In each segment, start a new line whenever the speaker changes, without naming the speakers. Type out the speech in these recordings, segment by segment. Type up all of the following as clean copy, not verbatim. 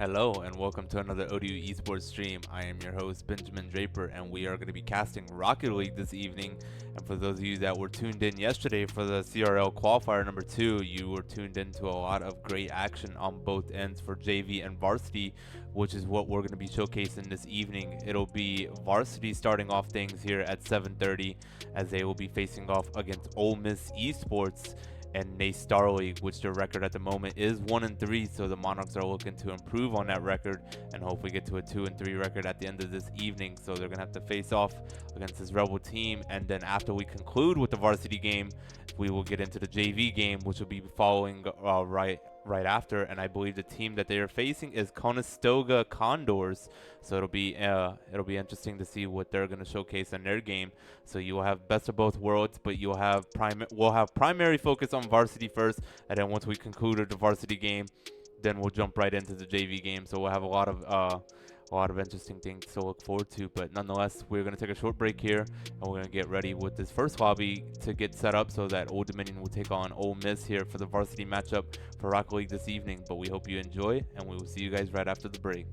Hello and welcome to another ODU Esports stream. I am your host Benjamin Draper and we are going to be casting Rocket League this evening. And for those of you that were tuned in yesterday for the CRL qualifier number 2, you were tuned into a lot of great action on both ends for JV and varsity, which is what we're going to be showcasing this evening. It'll be varsity starting off things here at 7:30 as they will be facing off against Ole Miss Esports and NACE Starleague, which their record at the moment is 1-3, so the Monarchs are looking to improve on that record and hopefully get to a 2-3 record at the end of this evening. So they're gonna have to face off against this Rebel team, and then after we conclude with the varsity game, we will get into the JV game, which will be following right right after, and I believe the team that they are facing is Conestoga Condors. So it'll be interesting to see what they're going to showcase in their game. So you will have best of both worlds, but we'll have primary focus on varsity first, and then once we conclude the varsity game, then we'll jump right into the JV game. So we'll have a lot of interesting things to look forward to. But nonetheless, we're going to take a short break here, and we're going to get ready with this first lobby to get set up so that Old Dominion will take on Ole Miss here for the varsity matchup for Rocket League this evening. But we hope you enjoy, and we will see you guys right after the break.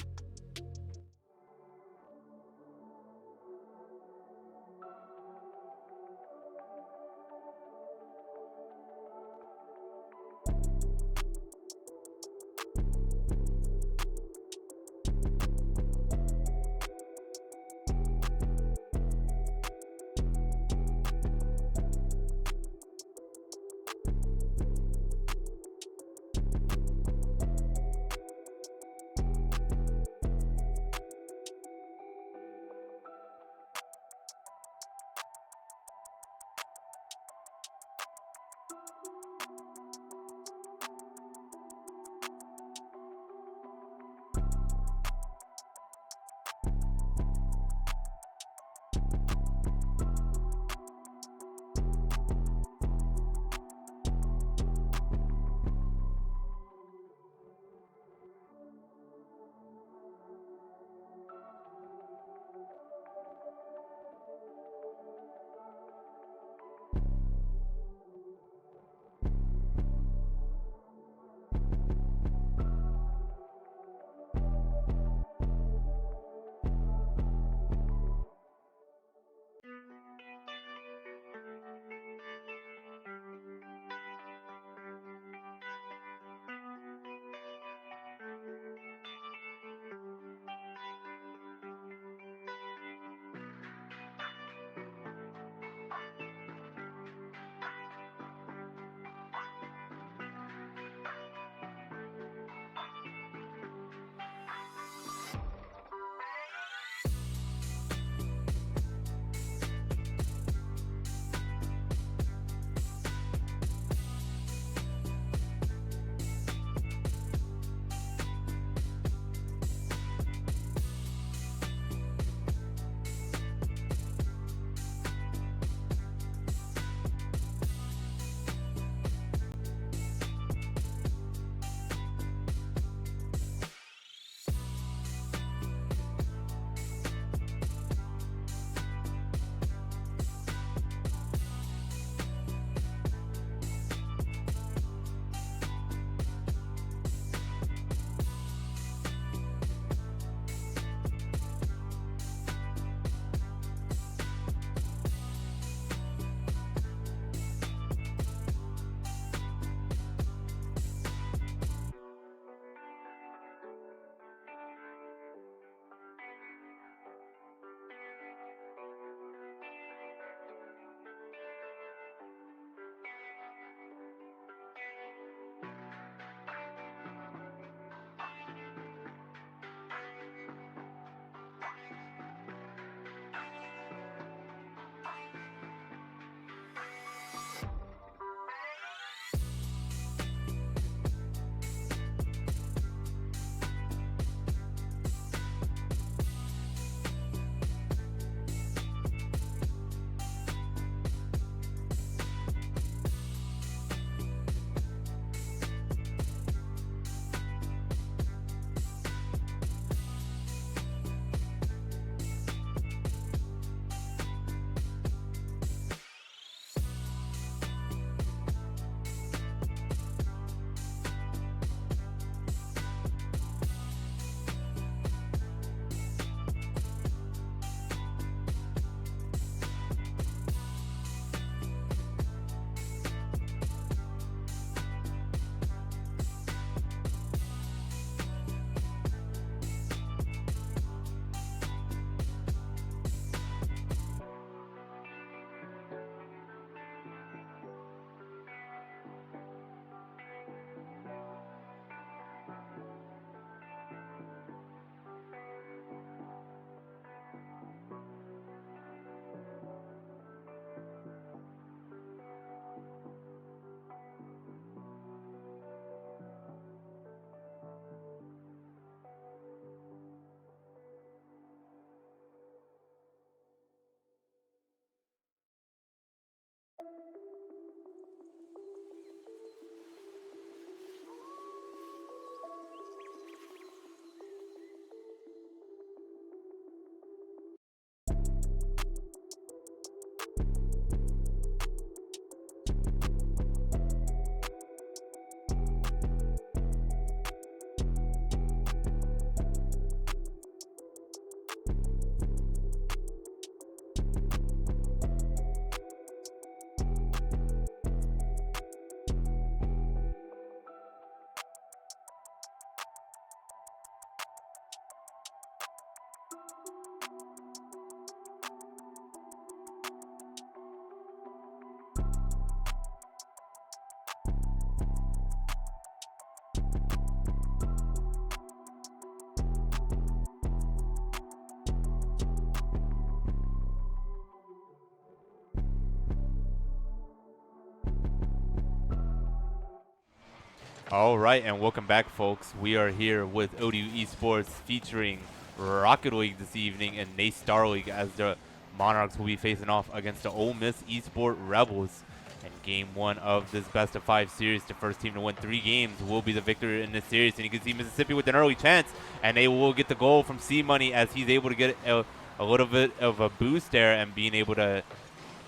All right, and welcome back, folks. We are here with ODU Esports featuring Rocket League this evening and NACE Starleague as the Monarchs will be facing off against the Ole Miss Esport Rebels. In game one of this best of 5 series, the first team to win 3 games will be the victor in this series. And you can see Mississippi with an early chance, and they will get the goal from C Money as he's able to get a little bit of a boost there and being able to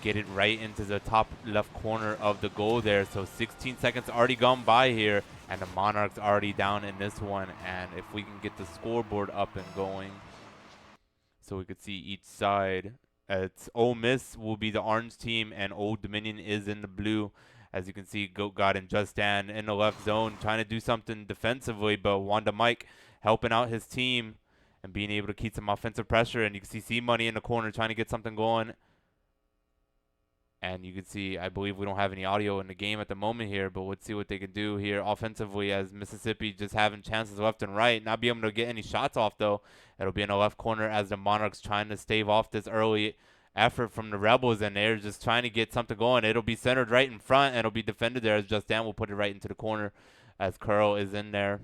get it right into the top left corner of the goal there. So 16 seconds already gone by here, and the Monarchs already down in this one. And if we can get the scoreboard up and going, so we could see each side. It's Ole Miss will be the orange team, and Old Dominion is in the blue. As you can see, Goat God and Just Dan in the left zone trying to do something defensively, but Wanda Mike helping out his team and being able to keep some offensive pressure. And you can see C Money in the corner trying to get something going. And you can see, I believe we don't have any audio in the game at the moment here, but let's see what they can do here offensively as Mississippi just having chances left and right. Not be able to get any shots off, though. It'll be in the left corner as the Monarchs trying to stave off this early effort from the Rebels, and they're just trying to get something going. It'll be centered right in front, and it'll be defended there as Just Dan will put it right into the corner as Curl is in there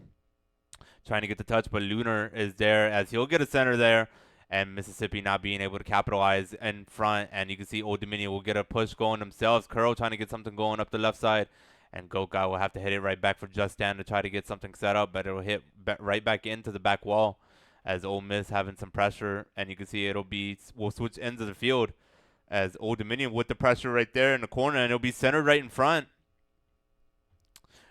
trying to get the touch, but Lunar is there as he'll get a center there. And Mississippi not being able to capitalize in front. And you can see Old Dominion will get a push going themselves. Curl trying to get something going up the left side. And Goat Guy will have to hit it right back for Just Dan to try to get something set up. But it'll hit right back into the back wall as Ole Miss having some pressure. And you can see we'll switch ends of the field as Old Dominion with the pressure right there in the corner. And it'll be centered right in front.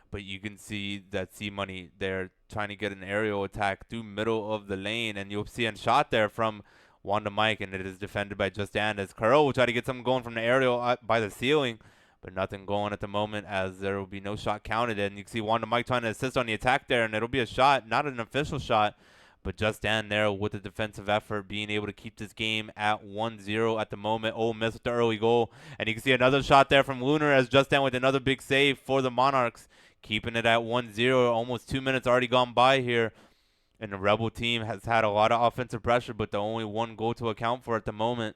But you can see that C Money there trying to get an aerial attack through middle of the lane, and you'll see a shot there from Wanda Mike, and it is defended by Just Dan as Curl will try to get something going from the aerial by the ceiling, but nothing going at the moment as there will be no shot counted. And you can see Wanda Mike trying to assist on the attack there, and it'll be a shot, not an official shot, but Just Dan there with the defensive effort, being able to keep this game at 1-0 at the moment. Ole Miss with the early goal, and you can see another shot there from Lunar as Just Dan with another big save for the Monarchs, keeping it at 1-0. Almost 2 minutes already gone by here. And the Rebel team has had a lot of offensive pressure, but the only one goal to account for at the moment.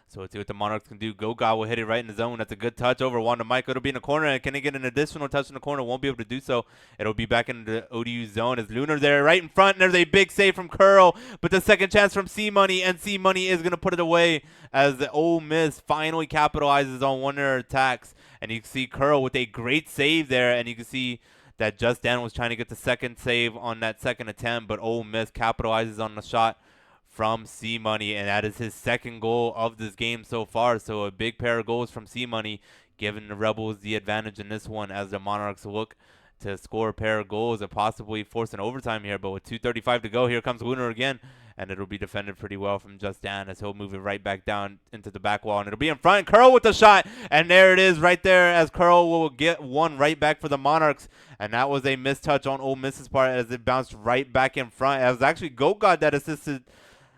So let's see what the Monarchs can do. Goga will hit it right in the zone. That's a good touch over Wanda Mike. It'll be in the corner. And can they get an additional touch in the corner? Won't be able to do so. It'll be back in the ODU zone as Lunar there right in front. And there's a big save from Curl. But the second chance from C Money. And C Money is going to put it away as the Ole Miss finally capitalizes on one of their attacks. And you can see Curl with a great save there. And you can see that Just Dan was trying to get the second save on that second attempt. But Ole Miss capitalizes on the shot from C Money, and that is his second goal of this game so far. So a big pair of goals from C Money, giving the Rebels the advantage in this one as the Monarchs look to score a pair of goals and possibly force an overtime here. But with 2:35 to go, here comes Lunar again, and it'll be defended pretty well from Just Dan as he'll move it right back down into the back wall, and it'll be in front. Curl with the shot, and there it is right there as Curl will get one right back for the Monarchs. And that was a mistouch on Ole Miss's part as it bounced right back in front. It was actually Goat God that assisted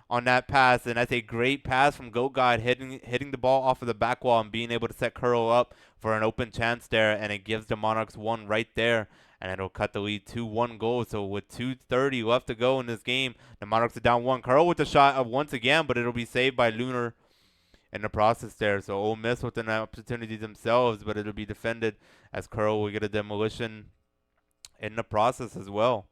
on that pass, and that's a great pass from Goat God, hitting the ball off of the back wall and being able to set Curl up for an open chance there, and it gives the Monarchs one right there, and it'll cut the lead to 1 goal. So with 2:30 left to go in this game, the Monarchs are down 1. Curl with the shot once again, but it'll be saved by Lunar in the process there. So Ole Miss with an opportunity themselves, but it'll be defended as Curl will get a demolition in the process as well.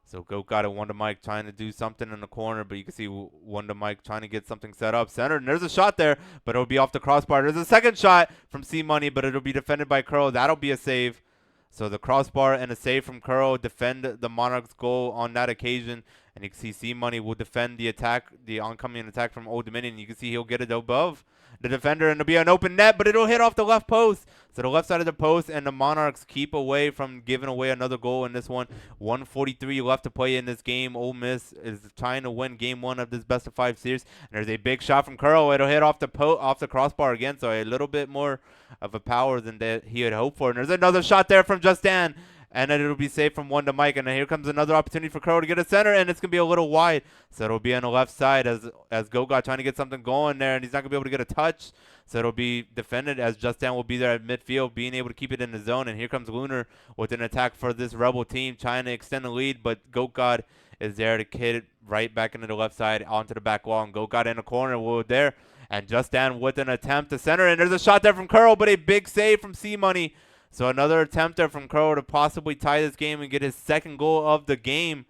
So Goat got it, Wanda Mike trying to do something in the corner, but you can see Wanda Mike trying to get something set up. Centered, and there's a shot there, but it'll be off the crossbar. There's a second shot from C Money, but it'll be defended by Curl. That'll be a save. So the crossbar and a save from Curl defend the Monarchs' goal on that occasion. And you can see C Money will defend the attack, the oncoming attack from Old Dominion. You can see he'll get it above the defender, and it'll be an open net, but it'll hit off the left post. So the left side of the post, and the Monarchs keep away from giving away another goal in this one. 1:43 left to play in this game. Ole Miss is trying to win game 1 of this best of 5 series. And there's a big shot from Curl. It'll hit off the crossbar again, so a little bit more of a power than that he had hoped for. And there's another shot there from Just Dan. And then it'll be safe from Wanda Mike. And then here comes another opportunity for Curl to get a center, and it's going to be a little wide. So it'll be on the left side as Goga trying to get something going there, and he's not going to be able to get a touch. So it'll be defended as Just Dan will be there at midfield, being able to keep it in the zone. And here comes Lunar with an attack for this Rebel team, trying to extend the lead. But Goat is there to hit it right back into the left side onto the back wall. And Goat in the corner will there. And Just Dan with an attempt to center. And there's a shot there from Curl, but a big save from C Money. So another attempt there from Curl to possibly tie this game and get his second goal of the game.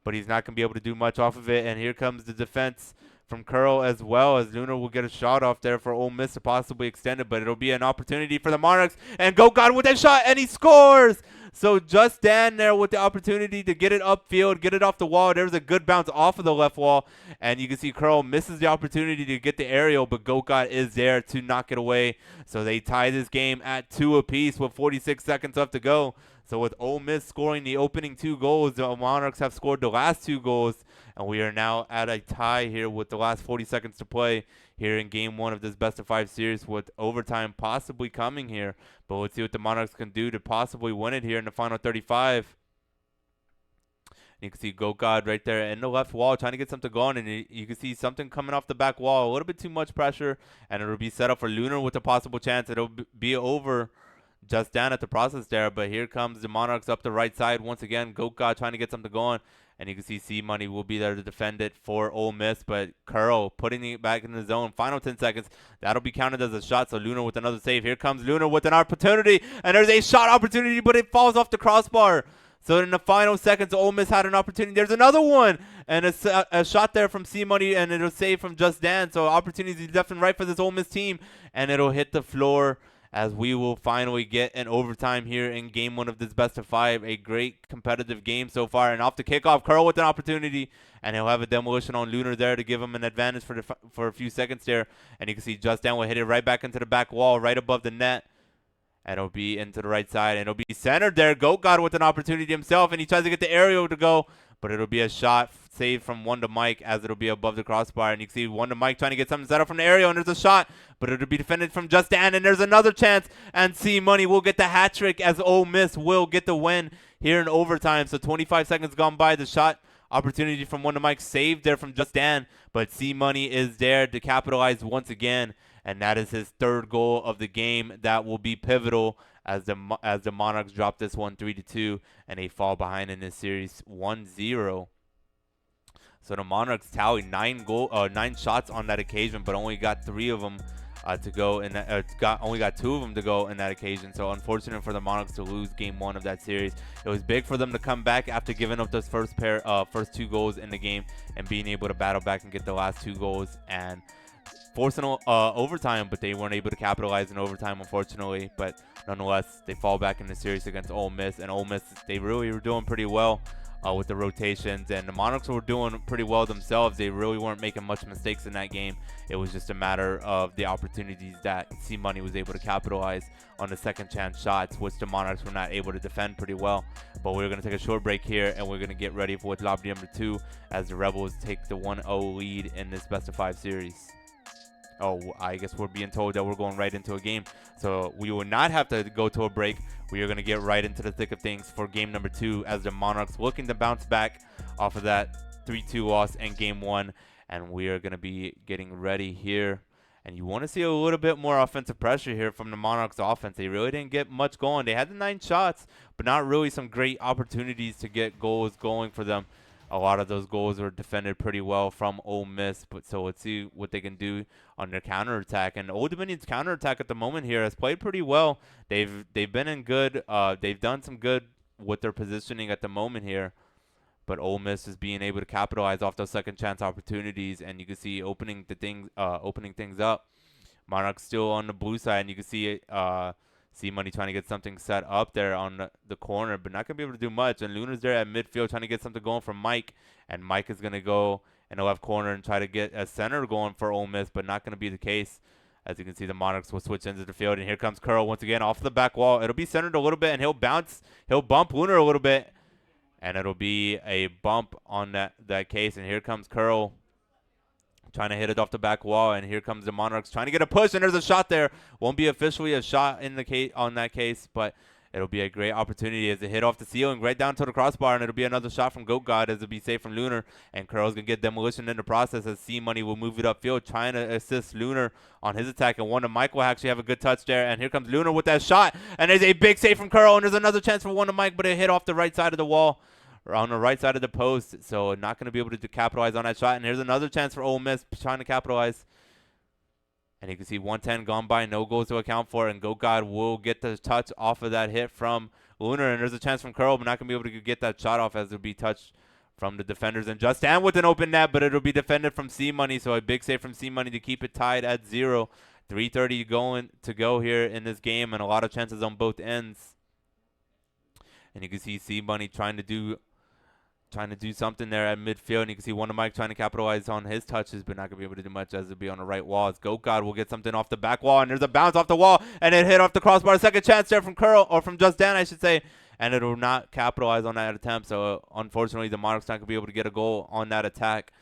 But he's not going to be able to do much off of it. And here comes the defense from Curl as well, as Lunar will get a shot off there for Ole Miss to possibly extend it. But it'll be an opportunity for the Monarchs. And Go God with that shot, and he scores! So just Dan there with the opportunity to get it upfield, get it off the wall. There's a good bounce off of the left wall. And you can see Curl misses the opportunity to get the aerial, but Go God is there to knock it away. So they tie this game at 2 apiece with 46 seconds left to go. So with Ole Miss scoring the opening 2 goals, the Monarchs have scored the last 2 goals. And we are now at a tie here with the last 40 seconds to play here in Game 1 of this best-of-5 series, with overtime possibly coming here. But let's see what the Monarchs can do to possibly win it here in the final 35. You can see Go God right there in the left wall trying to get something going, and you can see something coming off the back wall. A little bit too much pressure, and it'll be set up for Lunar with a possible chance. It'll be over just down at the process there, but here comes the Monarchs up the right side once again. Go God trying to get something going, and you can see C-Money will be there to defend it for Ole Miss, but Curl putting it back in the zone. Final 10 seconds. That'll be counted as a shot, so Lunar with another save. Here comes Lunar with an opportunity, and there's a shot opportunity, but it falls off the crossbar. So in the final seconds, Ole Miss had an opportunity. There's another one, and a shot there from C-Money, and it'll save from Just Dan. So opportunities left and right for this Ole Miss team, and it'll hit the floor as we will finally get an overtime here in Game 1 of this best-of-5. A great competitive game so far. And off the kickoff, Curl with an opportunity, and he'll have a demolition on Lunar there to give him an advantage for a few seconds there. And you can see Just Dan will hit it right back into the back wall, right above the net. And it'll be into the right side, and it'll be centered there. Go God with an opportunity himself, and he tries to get the aerial to go, but it'll be a shot saved from Wonder Mike as it'll be above the crossbar. And you can see Wonder Mike trying to get something set up from the aerial, and there's a shot, but it'll be defended from Just Dan, and there's another chance, and C-Money will get the hat trick as Ole Miss will get the win here in overtime. So 25 seconds gone by. The shot opportunity from Wonder Mike saved there from Just Dan, but C-Money is there to capitalize once again. And that is his 3rd goal of the game. That will be pivotal as the Monarchs drop this one 3-2, and they fall behind in this series 1-0. So the Monarchs tally 9 shots on that occasion, but only got 3 of them to go, and only got 2 of them to go in that occasion. So unfortunate for the Monarchs to lose Game 1 of that series. It was big for them to come back after giving up those first 2 goals in the game and being able to battle back and get the last 2 goals and forcing overtime, but they weren't able to capitalize in overtime, unfortunately. But nonetheless, they fall back in the series against Ole Miss, and Ole Miss, they really were doing pretty well with the rotations, and the Monarchs were doing pretty well themselves. They really weren't making much mistakes in that game. It was just a matter of the opportunities that C-Money was able to capitalize on the second chance shots, which the Monarchs were not able to defend pretty well. But we're going to take a short break here, and we're going to get ready for lobby number 2 as the Rebels take the 1-0 lead in this best-of-5 series. Oh, I guess we're being told that we're going right into a game. So we will not have to go to a break. We are going to get right into the thick of things for game number 2 as the Monarchs looking to bounce back off of that 3-2 loss in game 1. And we are going to be getting ready here. And you want to see a little bit more offensive pressure here from the Monarchs offense. They really didn't get much going. They had the 9 shots, but not really some great opportunities to get goals going for them. A lot of those goals were defended pretty well from Ole Miss, but so let's see what they can do on their counterattack. And Old Dominion's counterattack at the moment here has played pretty well. They've been in good. They've done some good with their positioning at the moment here. But Ole Miss is being able to capitalize off those second chance opportunities, and you can see opening things up. Monarchs still on the blue side, and you can see C-Money trying to get something set up there on the corner, but not going to be able to do much. And Lunar's there at midfield trying to get something going from Mike. And Mike is going to go in the left corner and try to get a center going for Ole Miss, but not going to be the case. As you can see, the Monarchs will switch into the field. And here comes Curl once again off the back wall. It'll be centered a little bit, and he'll bump Lunar a little bit. And it'll be a bump on that case. And here comes Curl trying to hit it off the back wall, and here comes the Monarchs trying to get a push, and there's a shot there. Won't be officially a shot in the case on that case, but it'll be a great opportunity as it hit off the ceiling right down to the crossbar, and it'll be another shot from Goat God as it'll be safe from Lunar, and Curl's gonna get demolition in the process as C-Money will move it upfield, trying to assist Lunar on his attack, and Wonder Mike will actually have a good touch there, and here comes Lunar with that shot, and there's a big save from Curl, and there's another chance for Wonder Mike, but it hit off the right side of the wall. Or on the right side of the post, so not going to be able to capitalize on that shot. And here's another chance for Ole Miss trying to capitalize. And you can see 110 gone by, no goals to account for, and Go God will get the touch off of that hit from Lunar, and there's a chance from Curl, but not going to be able to get that shot off as it'll be touched from the defenders. And Just Dan with an open net, but it'll be defended from C Money, so a big save from C Money to keep it tied at 0. 3:30 to go here in this game, and a lot of chances on both ends. And you can see C Money trying to do something there at midfield, and you can see Wonder Mike trying to capitalize on his touches, but not going to be able to do much as it'll be on the right wall. As Goat God will get something off the back wall, and there's a bounce off the wall, and it hit off the crossbar. Second chance there from Curl, or from Just Dan, I should say, and it'll not capitalize on that attempt. So unfortunately, the Monarchs not going to be able to get a goal on that attack.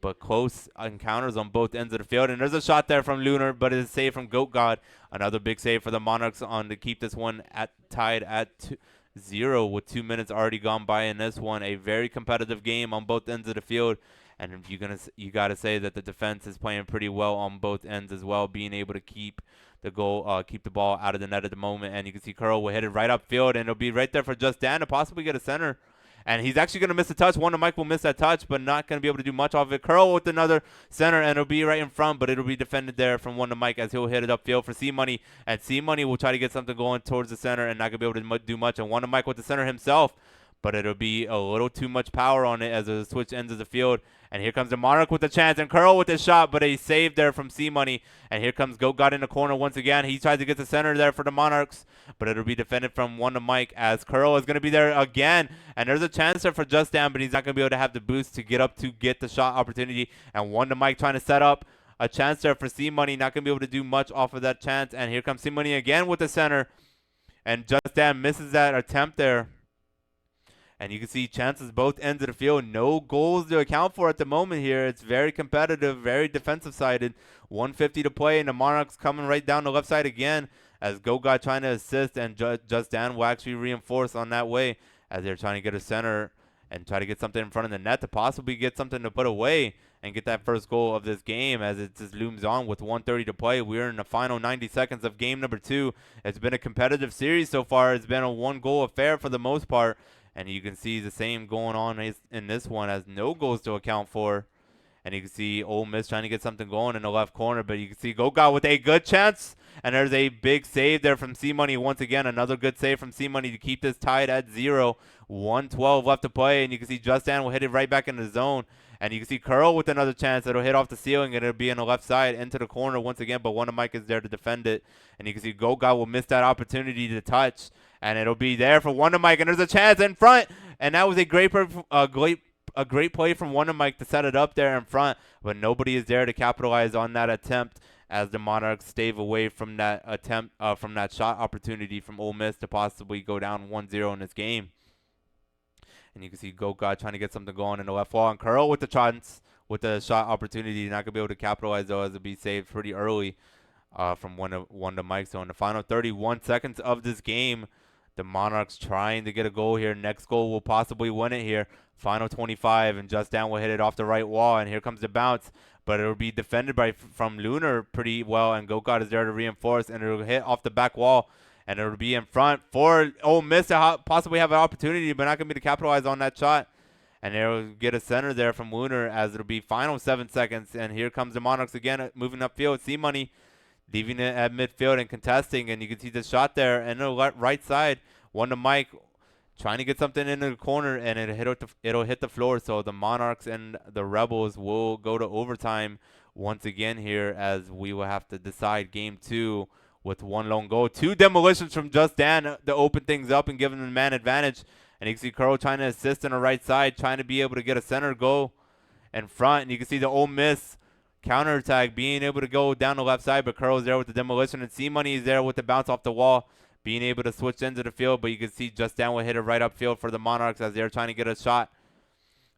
But close encounters on both ends of the field. And there's a shot there from Lunar, but it's a save from Goat God. Another big save for the Monarchs on to keep this one tied at 0 with 2 minutes already gone by in this one. A very competitive game on both ends of the field. And you got to say that the defense is playing pretty well on both ends as well, being able to keep the ball out of the net at the moment. And you can see Curl will hit it right upfield, and it'll be right there for Just Dan to possibly get a center. And he's actually going to miss a touch. Wonder Mike will miss that touch, but not going to be able to do much of it. Curl with another center, and it'll be right in front, but it'll be defended there from Wonder Mike as he'll hit it upfield for C Money. And C Money will try to get something going towards the center and not going to be able to do much. And Wonder Mike with the center himself, but it'll be a little too much power on it as it switch ends of the field. And here comes the Monarch with the chance, and Curl with the shot, but a save there from C Money. And here comes Goat God in the corner once again. He tries to get the center there for the Monarchs, but it'll be defended from Wonder Mike as Curl is going to be there again. And there's a chance there for Just Dan, but he's not going to be able to have the boost to get up to get the shot opportunity. And Wonder Mike trying to set up a chance there for C Money, not going to be able to do much off of that chance. And here comes C Money again with the center, and Just Dan misses that attempt there. And you can see chances both ends of the field. No goals to account for at the moment here. It's very competitive, very defensive-sided. 150 to play, and the Monarchs coming right down the left side again as Go God trying to assist, and Just Dan will actually reinforce on that way as they're trying to get a center and try to get something in front of the net to possibly get something to put away and get that first goal of this game as it just looms on with 1:30 to play. We're in the final 90 seconds of game number 2. It's been a competitive series so far. It's been a one-goal affair for the most part. And you can see the same going on in this one as no goals to account for. And you can see Ole Miss trying to get something going in the left corner. But you can see Go God with a good chance. And there's a big save there from C Money. Once again, another good save from C Money to keep this tied at 0. 1:12 left to play. And you can see Just Dan will hit it right back in the zone. And you can see Curl with another chance. It'll hit off the ceiling, and it'll be on the left side into the corner once again. But Wonder Mike is there to defend it. And you can see Go God will miss that opportunity to touch. And it'll be there for Wonder Mike, and there's a chance in front, and that was a great play from Wonder Mike to set it up there in front, but nobody is there to capitalize on that attempt as the Monarchs stave away from that attempt, from that shot opportunity from Ole Miss to possibly go down 1-0 in this game. And you can see Go God trying to get something going in the left wall, and Curl with the chance, with the shot opportunity, not going to be able to capitalize though as it'll be saved pretty early from Wonder Mike. So in the final 31 seconds of this game, the Monarchs trying to get a goal here. Next goal will possibly win it here. Final 25, and Just Dan will hit it off the right wall, and here comes the bounce. But it'll be defended from Lunar pretty well, and Go God is there to reinforce, and it'll hit off the back wall, and it'll be in front for Ole Miss to possibly have an opportunity, but not going to be to capitalize on that shot. And they'll get a center there from Lunar as it'll be final 7 seconds, and here comes the Monarchs again moving upfield. C Money leaving it at midfield and contesting, and you can see the shot there and the right side. Wonder Mike trying to get something into the corner, and it'll hit the floor. So the Monarchs and the Rebels will go to overtime once again here as we will have to decide game 2 with one lone goal. 2 demolitions from Just Dan to open things up and give them the man advantage. And you can see Curl trying to assist on the right side, trying to be able to get a center goal in front. And you can see the Ole Miss counterattack being able to go down the left side, but Curl's there with the demolition, and C Money is there with the bounce off the wall, being able to switch into the field. But you can see Just Dan will hit it right upfield for the Monarchs as they're trying to get a shot.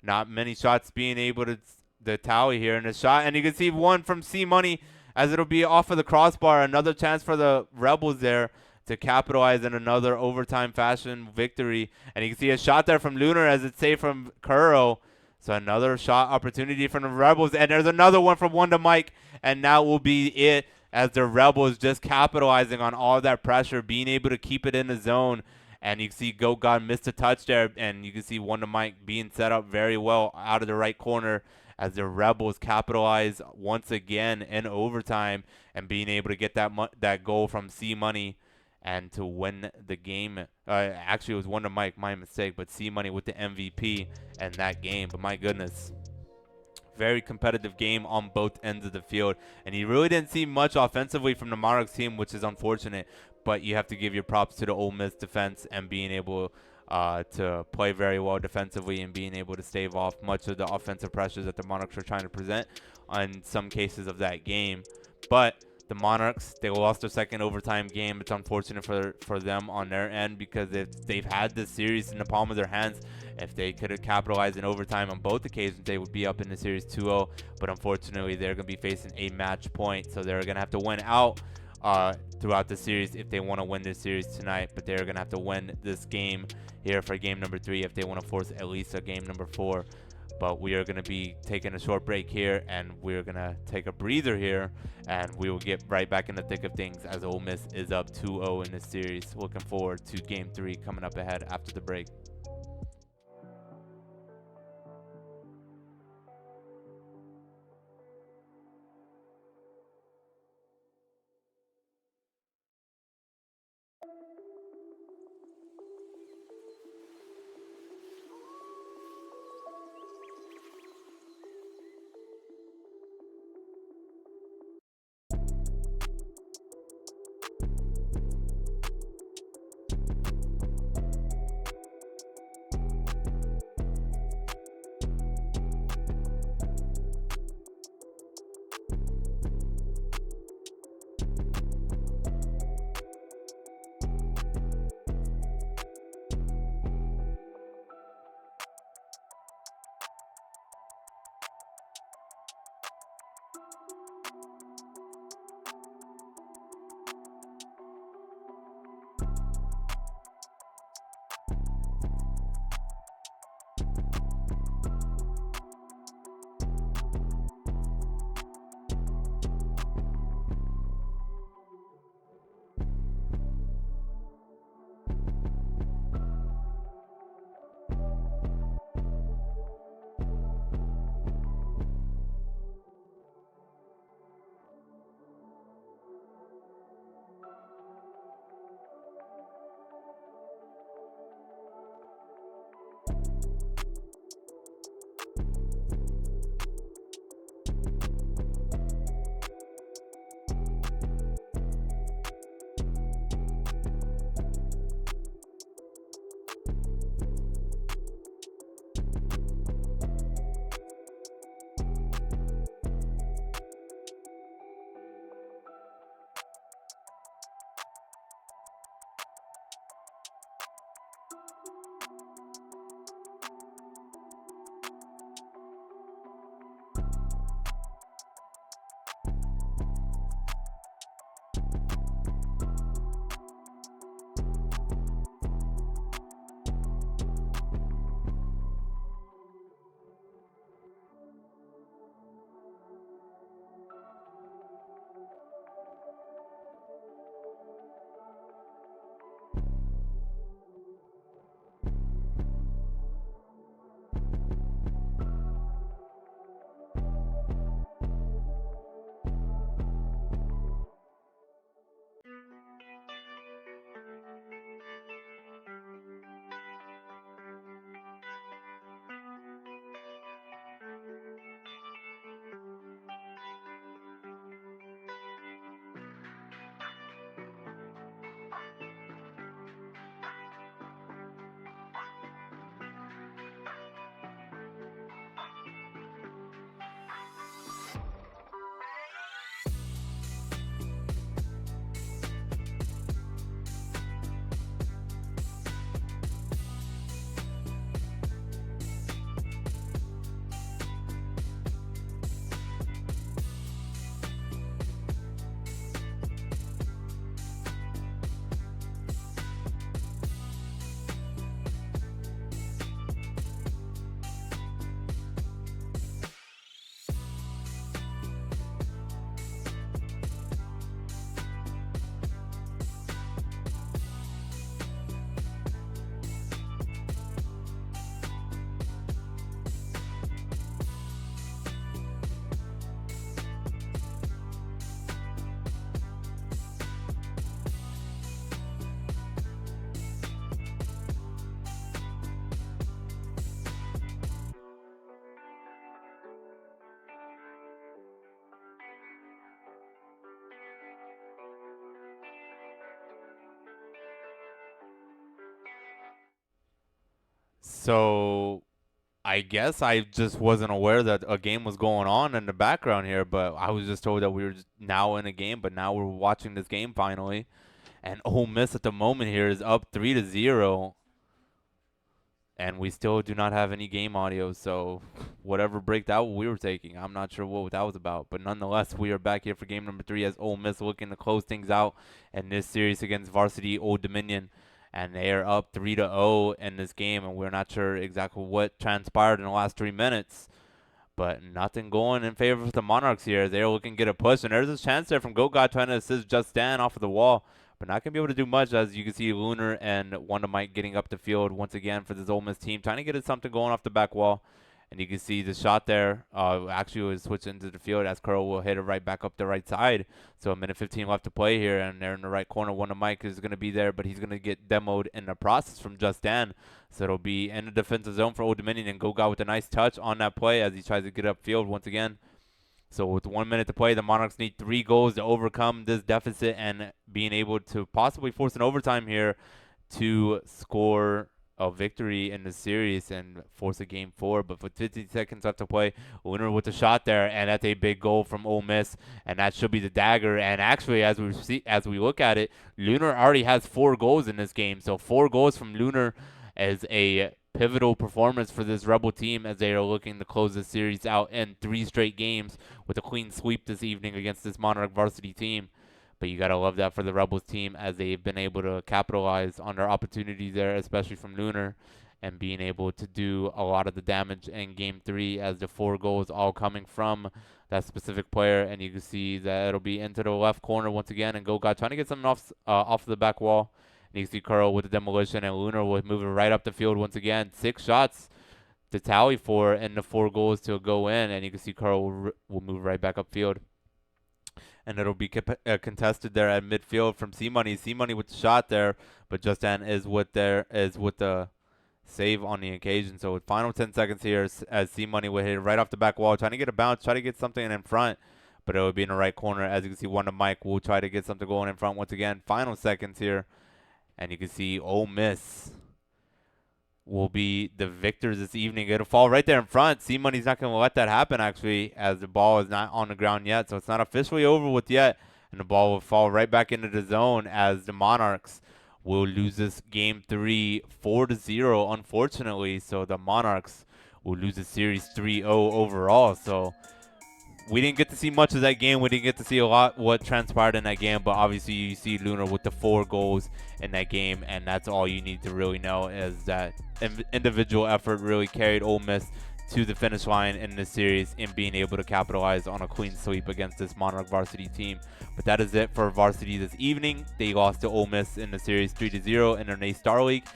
Not many shots being able to tally here in the shot, and you can see one from C Money as it'll be off of the crossbar. Another chance for the Rebels there to capitalize in another overtime fashion victory. And you can see a shot there from Lunar as it's saved from Curl. So another shot opportunity from the Rebels, and there's another one from Wonder Mike, and that will be it as the Rebels just capitalizing on all that pressure, being able to keep it in the zone. And you can see Go God missed a touch there, and you can see Wonder Mike being set up very well out of the right corner as the Rebels capitalize once again in overtime and being able to get that goal from C Money and to win the game. Actually, it was one to Mike, my mistake, but C Money with the MVP in that game. But my goodness, very competitive game on both ends of the field. And you really didn't see much offensively from the Monarchs team, which is unfortunate. But you have to give your props to the Ole Miss defense and being able to play very well defensively and being able to stave off much of the offensive pressures that the Monarchs are trying to present on some cases of that game. But the Monarchs, they lost their second overtime game. It's unfortunate for them on their end, because if they've had this series in the palm of their hands, if they could have capitalized in overtime on both occasions, they would be up in the series 2-0. But unfortunately, they're going to be facing a match point, so they're going to have to win out throughout the series if they want to win this series tonight. But they're going to have to win this game here for game number 3 if they want to force at least a game number 4. But we are going to be taking a short break here, and we're going to take a breather here, and we will get right back in the thick of things as Ole Miss is up 2-0 in this series. Looking forward to game 3 coming up ahead after the break. So I guess I just wasn't aware that a game was going on in the background here, but I was just told that we were just now in a game, but now we're watching this game finally. And Ole Miss at the moment here is up 3-0, and we still do not have any game audio. So whatever break that we were taking, I'm not sure what that was about. But nonetheless, we are back here for game number 3 as Ole Miss looking to close things out in this series against Varsity Old Dominion. And they are up 3-0 in this game, and we're not sure exactly what transpired in the last 3 minutes. But nothing going in favor of the Monarchs here. They're looking to get a push, and there's a chance there from Gogat trying to assist Justin off of the wall, but not going to be able to do much. As you can see, Lunar and Wanda Mike getting up the field once again for this Ole Miss team, trying to get it something going off the back wall. And you can see the shot there actually was switched into the field as Curl will hit it right back up the right side. So a minute 15 left to play here, and they're in the right corner. Wanda Mike is going to be there, but he's going to get demoed in the process from Justin. So it'll be in the defensive zone for Old Dominion, and Goga with a nice touch on that play as he tries to get upfield once again. So with 1 minute to play, the Monarchs need 3 goals to overcome this deficit and being able to possibly force an overtime here to score a victory in the series and force a game 4. But with 50 seconds left to play, Lunar with the shot there, and that's a big goal from Ole Miss, and that should be the dagger. And actually, as we look at it, Lunar already has 4 goals in this game. So 4 goals from Lunar is a pivotal performance for this Rebel team as they are looking to close the series out in 3 straight games with a clean sweep this evening against this Monarch varsity team. But you got to love that for the Rebels team as they've been able to capitalize on their opportunities there, especially from Lunar, and being able to do a lot of the damage in Game 3 as the 4 goals all coming from that specific player. And you can see that it'll be into the left corner once again, and Goga trying to get something off the back wall. And you can see Curl with the demolition, and Lunar will move it right up the field once again. 6 shots to tally for, and the 4 goals to go in. And you can see Curl will move right back upfield. And it'll be contested there at midfield from C-Money. C-Money with the shot there, but Justin is with the save on the occasion. So with final 10 seconds here, as C-Money will hit it right off the back wall, trying to get a bounce, try to get something in front, but it would be in the right corner. As you can see, Wanda Mike will try to get something going in front once again. Final seconds here, and you can see Ole Miss will be the victors this evening. It'll fall right there in front. C-Money's not going to let that happen, actually, as the ball is not on the ground yet. So it's not officially over with yet. And the ball will fall right back into the zone as the Monarchs will lose this game 3 4-0, unfortunately. So the Monarchs will lose the series 3-0 overall. So we didn't get to see much of that game. We didn't get to see a lot what transpired in that game, but obviously you see Lunar with the 4 goals in that game, and that's all you need to really know is that individual effort really carried Ole Miss to the finish line in this series in being able to capitalize on a clean sweep against this Monarch varsity team. But that is it for varsity this evening. They lost to Ole Miss in the series 3-0 in their NACE Starleague.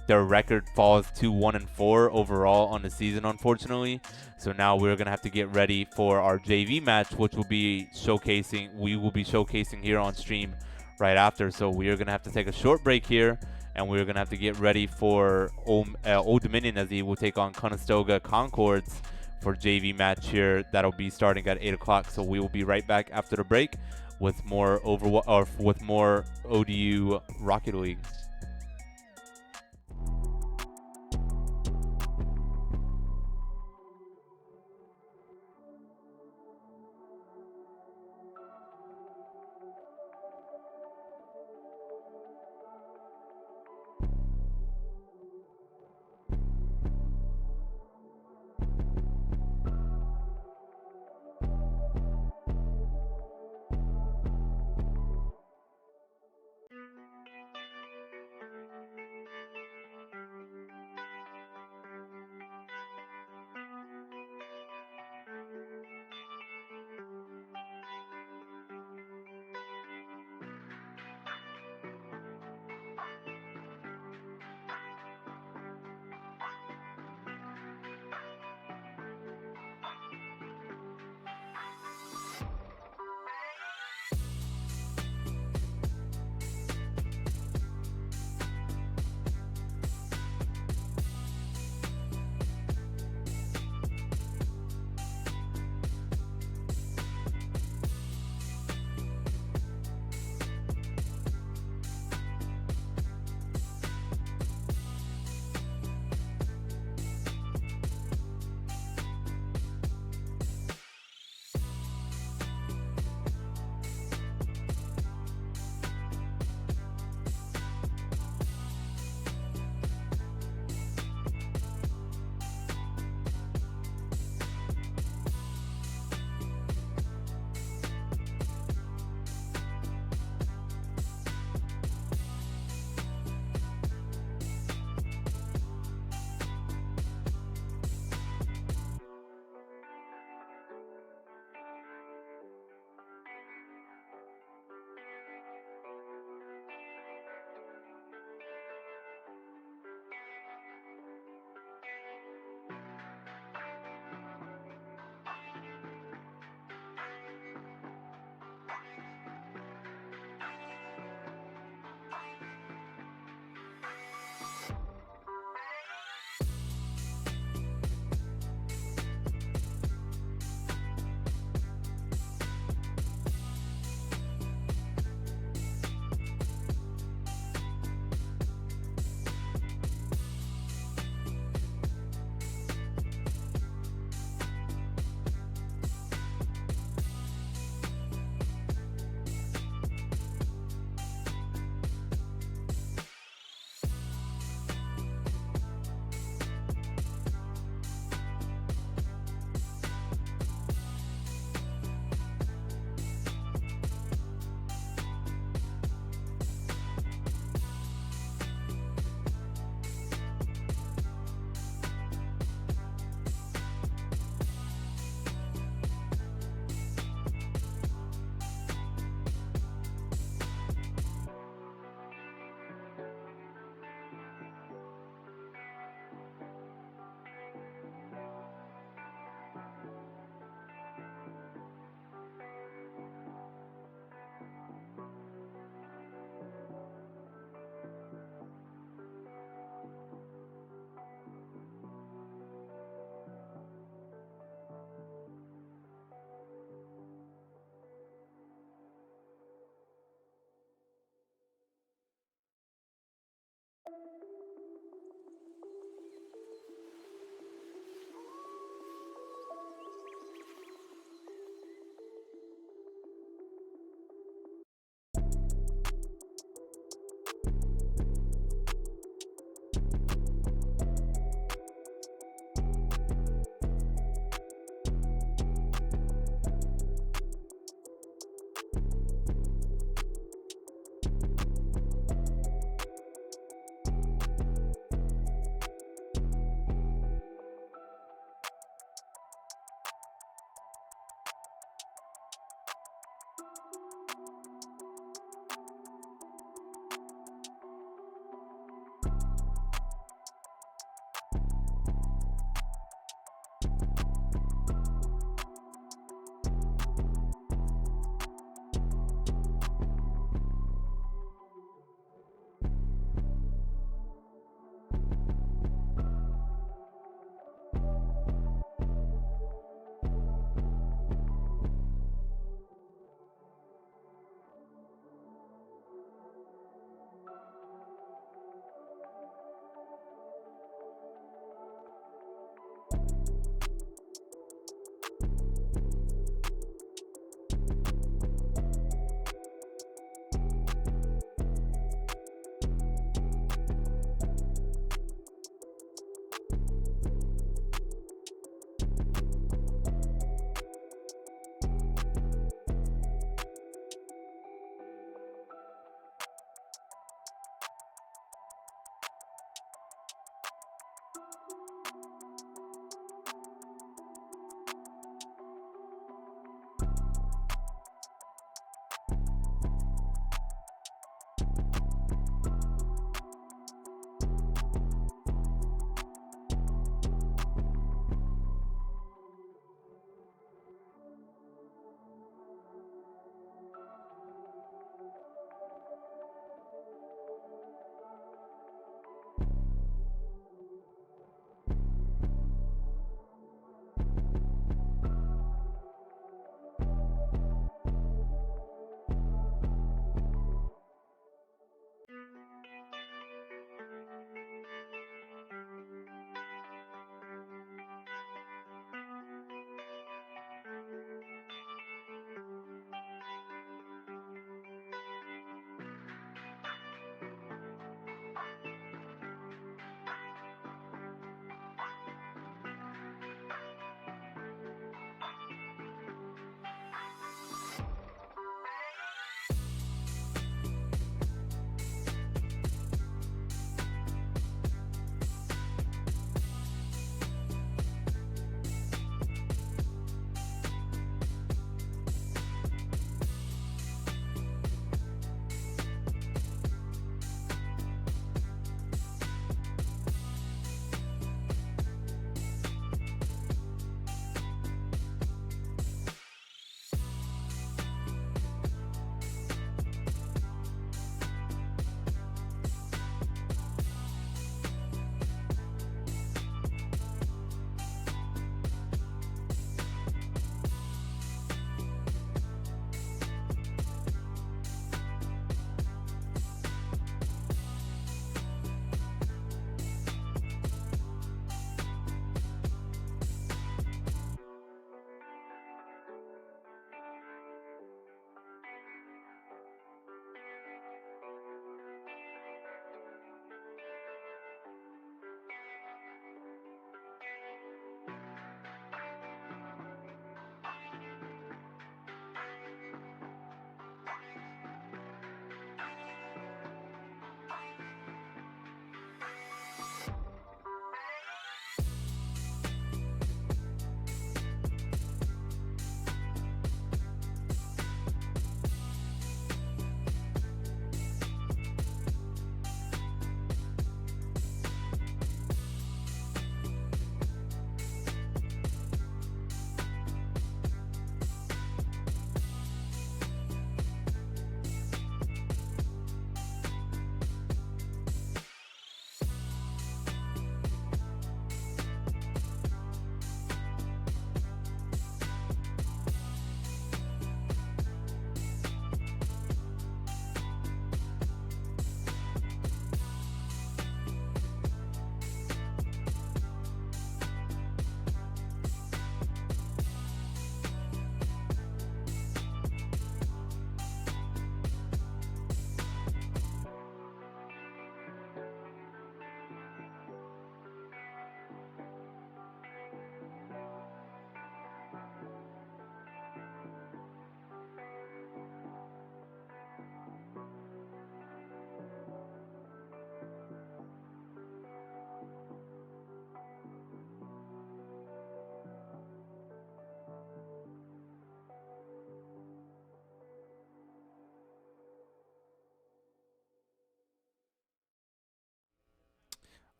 Their record falls to 1-4 overall on the season, unfortunately. So now we're gonna have to get ready for our JV match, which will be showcasing. We will be showcasing here on stream right after. So we are gonna have to take a short break here, and we're gonna have to get ready for Old Dominion as he will take on Conestoga Concords for JV match here. That'll be starting at 8 o'clock. So we will be right back after the break with more ODU Rocket League.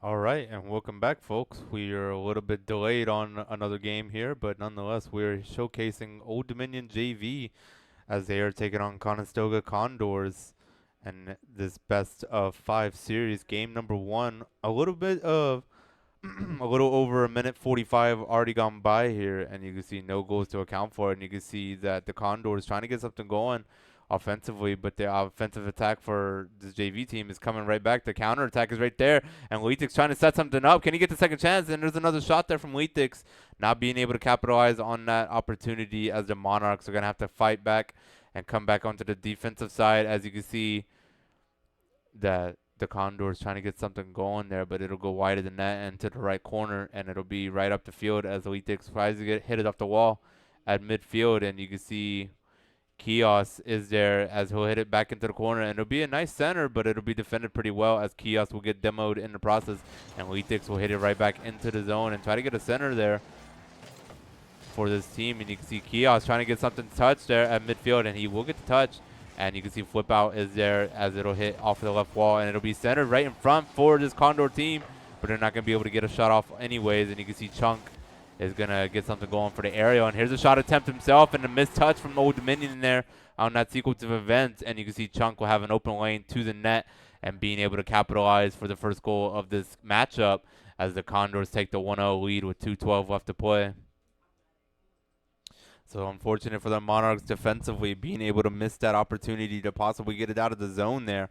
All right, and welcome back, folks. We are a little bit delayed on another game here, but nonetheless, we're showcasing Old Dominion JV as they are taking on Conestoga Condors. And this best of 5 series, game number 1, a little bit of a little over a minute 45 already gone by here, and you can see no goals to account for it, and you can see that the Condors trying to get something going offensively, but the offensive attack for this JV team is coming right back. The counter attack is right there, and Leatix trying to set something up. Can he get the second chance? And there's another shot there from Leatix, not being able to capitalize on that opportunity, as the Monarchs are going to have to fight back and come back onto the defensive side. As you can see, that the Condors trying to get something going there, but it'll go wide of the net and to the right corner, and it'll be right up the field as Leatix tries to hit it off the wall at midfield. And you can see Kios is there as he'll hit it back into the corner, and it'll be a nice center, but it'll be defended pretty well as Kios will get demoed in the process, and Leatix will hit it right back into the zone and try to get a center there for this team. And you can see Kios trying to get something touched there at midfield, and he will get the touch. And you can see Flip Out is there as it'll hit off of the left wall, and it'll be centered right in front for this Condor team, but they're not going to be able to get a shot off anyways. And you can see Chunk is going to get something going for the aerial. And here's a shot attempt himself, and a missed touch from Old Dominion in there on that sequence of events. And you can see Chunk will have an open lane to the net and being able to capitalize for the first goal of this matchup as the Condors take the 1-0 lead with 2:12 left to play. So unfortunate for the Monarchs defensively, being able to miss that opportunity to possibly get it out of the zone there.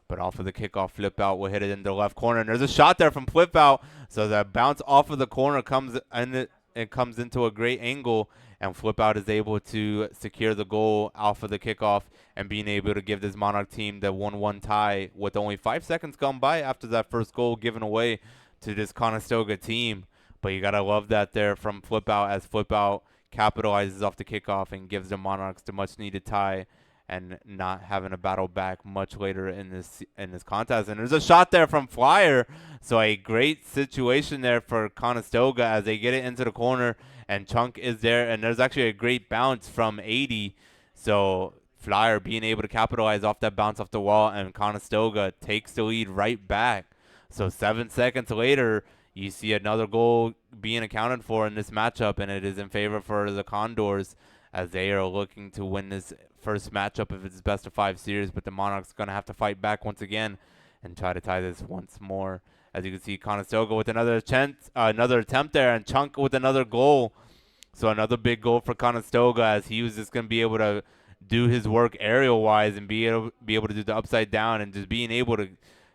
But off of the kickoff, Flip Out will hit it in the left corner. And there's a shot there from Flip Out. So that bounce off of the corner comes in, it comes into a great angle. And Flip Out is able to secure the goal off of the kickoff and being able to give this Monarch team the 1-1 tie with only 5 seconds gone by after that first goal given away to this Conestoga team. But you got to love that there from Flip Out, as Flip Out capitalizes off the kickoff and gives the Monarchs the much needed tie and not having a battle back much later in this contest. And there's a shot there from Flyer. So a great situation there for Conestoga as they get it into the corner, and Chunk is there, and there's actually a great bounce from 80. So Flyer being able to capitalize off that bounce off the wall, and Conestoga takes the lead right back. So 7 seconds later, you see another goal being accounted for in this matchup, and it is in favor for the Condors as they are looking to win this first matchup of its best-of-5 series. But the Monarchs going to have to fight back once again and try to tie this once more. As you can see, Conestoga with another attempt there, and Chunk with another goal. So another big goal for Conestoga, as he was just going to be able to do his work aerial-wise and be able to do the upside down and just being able to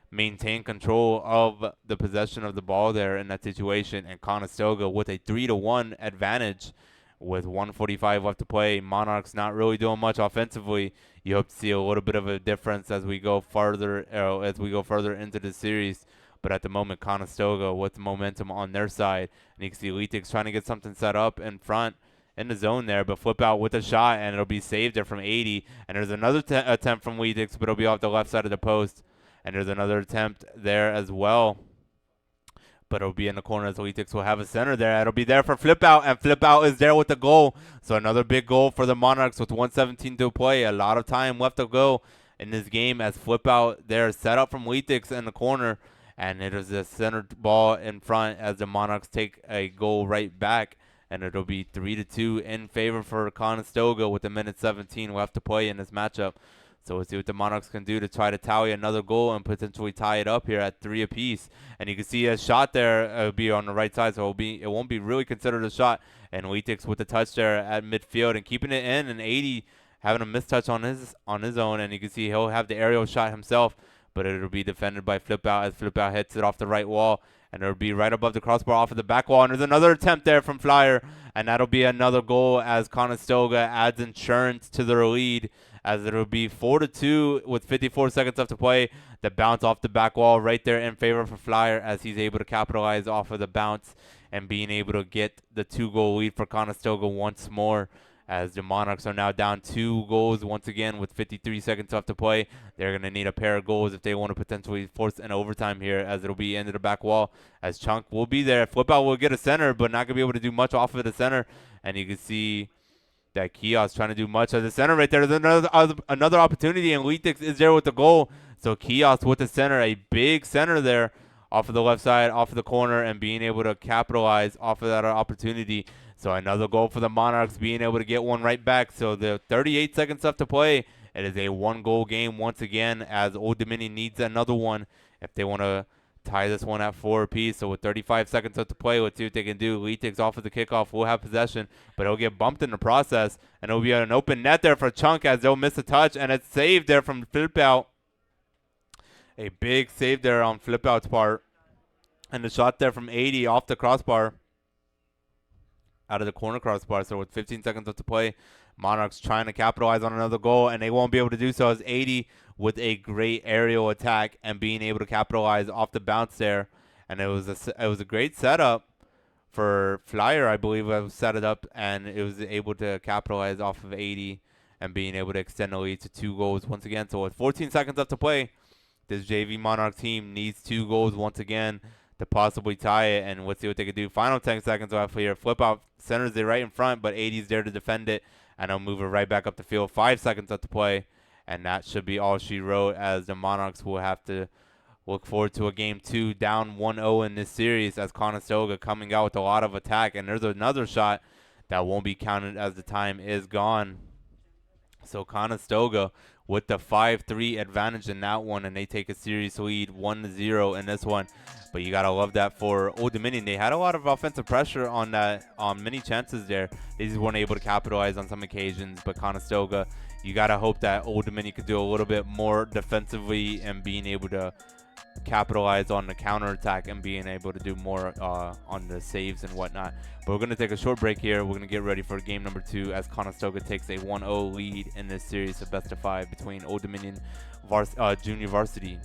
maintain control of the possession of the ball there in that situation. And Conestoga with a 3-1 advantage with 1:45 left to play. Monarchs not really doing much offensively. You hope to see a little bit of a difference as we go further into the series. But at the moment, Conestoga with the momentum on their side, and you can see Leatix trying to get something set up in front in the zone there, but Flip Out with a shot, and it'll be saved there from 80. And there's another attempt from Leatix, but it'll be off the left side of the post. And there's another attempt there as well, but it'll be in the corner as Leatix will have a center there. It'll be there for Flip Out, and Flip Out is there with the goal. So another big goal for the Monarchs with 1:17 to play. A lot of time left to go in this game as Flip Out there set up from Leatix in the corner, and it is a centered ball in front as the Monarchs take a goal right back. And it'll be 3-2 in favor for Conestoga with 1:17 left to play in this matchup. So we'll see what the Monarchs can do to try to tally another goal and potentially tie it up here at 3 apiece. And you can see a shot there. It'll be on the right side, so it won't be really considered a shot. And Leatix with the touch there at midfield and keeping it in, and 80 having a mistouch on his own. And you can see he'll have the aerial shot himself, but it'll be defended by Flip Out as Flip Out hits it off the right wall. And it'll be right above the crossbar off of the back wall. And there's another attempt there from Flyer, and that'll be another goal as Conestoga adds insurance to their lead, as it'll be 4-2 with 54 seconds left to play. The bounce off the back wall right there in favor for Flyer, as he's able to capitalize off of the bounce and being able to get the 2-goal lead for Conestoga once more, as the Monarchs are now down 2 goals once again with 53 seconds left to play. They're going to need a pair of goals if they want to potentially force an overtime here, as it'll be into the back wall, as Chunk will be there. Flip Out will get a center, but not going to be able to do much off of the center. And you can see that Kios trying to do much at the center right there. There's another opportunity, and Leatix is there with the goal. So Kios with the center, a big center there off of the left side, off of the corner, and being able to capitalize off of that opportunity. So another goal for the Monarchs, being able to get one right back. So the 38 seconds left to play. It is a 1-goal game once again, as Old Dominion needs another one if they want to tie this one at 4 apiece. So with 35 seconds left to play, let's see what they can do. Lee takes off of the kickoff. We'll have possession, but it'll get bumped in the process, and it'll be an open net there for Chunk as they'll miss a touch, and it's saved there from Flip Out. A big save there on Flip Out's part, and the shot there from 80 off the crossbar, out of the corner crossbar. So with 15 seconds left to play, Monarchs trying to capitalize on another goal, and they won't be able to do so as 80 with a great aerial attack and being able to capitalize off the bounce there. And it was a great setup for Flyer, I believe, was set it up, and it was able to capitalize off of 80 and being able to extend the lead to 2 goals once again. So with 14 seconds left to play, this JV Monarch team needs 2 goals once again to possibly tie it, and let's see what they can do. Final 10 seconds left here. Flip Out centers it right in front, but 80's there to defend it, and I'll move it right back up the field. 5 seconds left to play, and that should be all she wrote, as the Monarchs will have to look forward to a game 2 down 1-0 in this series, as Conestoga coming out with a lot of attack, and there's another shot that won't be counted as the time is gone. So Conestoga with the 5-3 advantage in that one, and they take a series lead 1-0 in this one. But you gotta love that for Old Dominion. They had a lot of offensive pressure on many chances there. They just weren't able to capitalize on some occasions. But Conestoga, you gotta hope that Old Dominion could do a little bit more defensively and being able to capitalize on the counterattack and being able to do more on the saves and whatnot. But we're going to take a short break here. We're going to get ready for game number 2 as Conestoga takes a 1-0 lead in this series of best of 5 between Old Dominion Junior Varsity.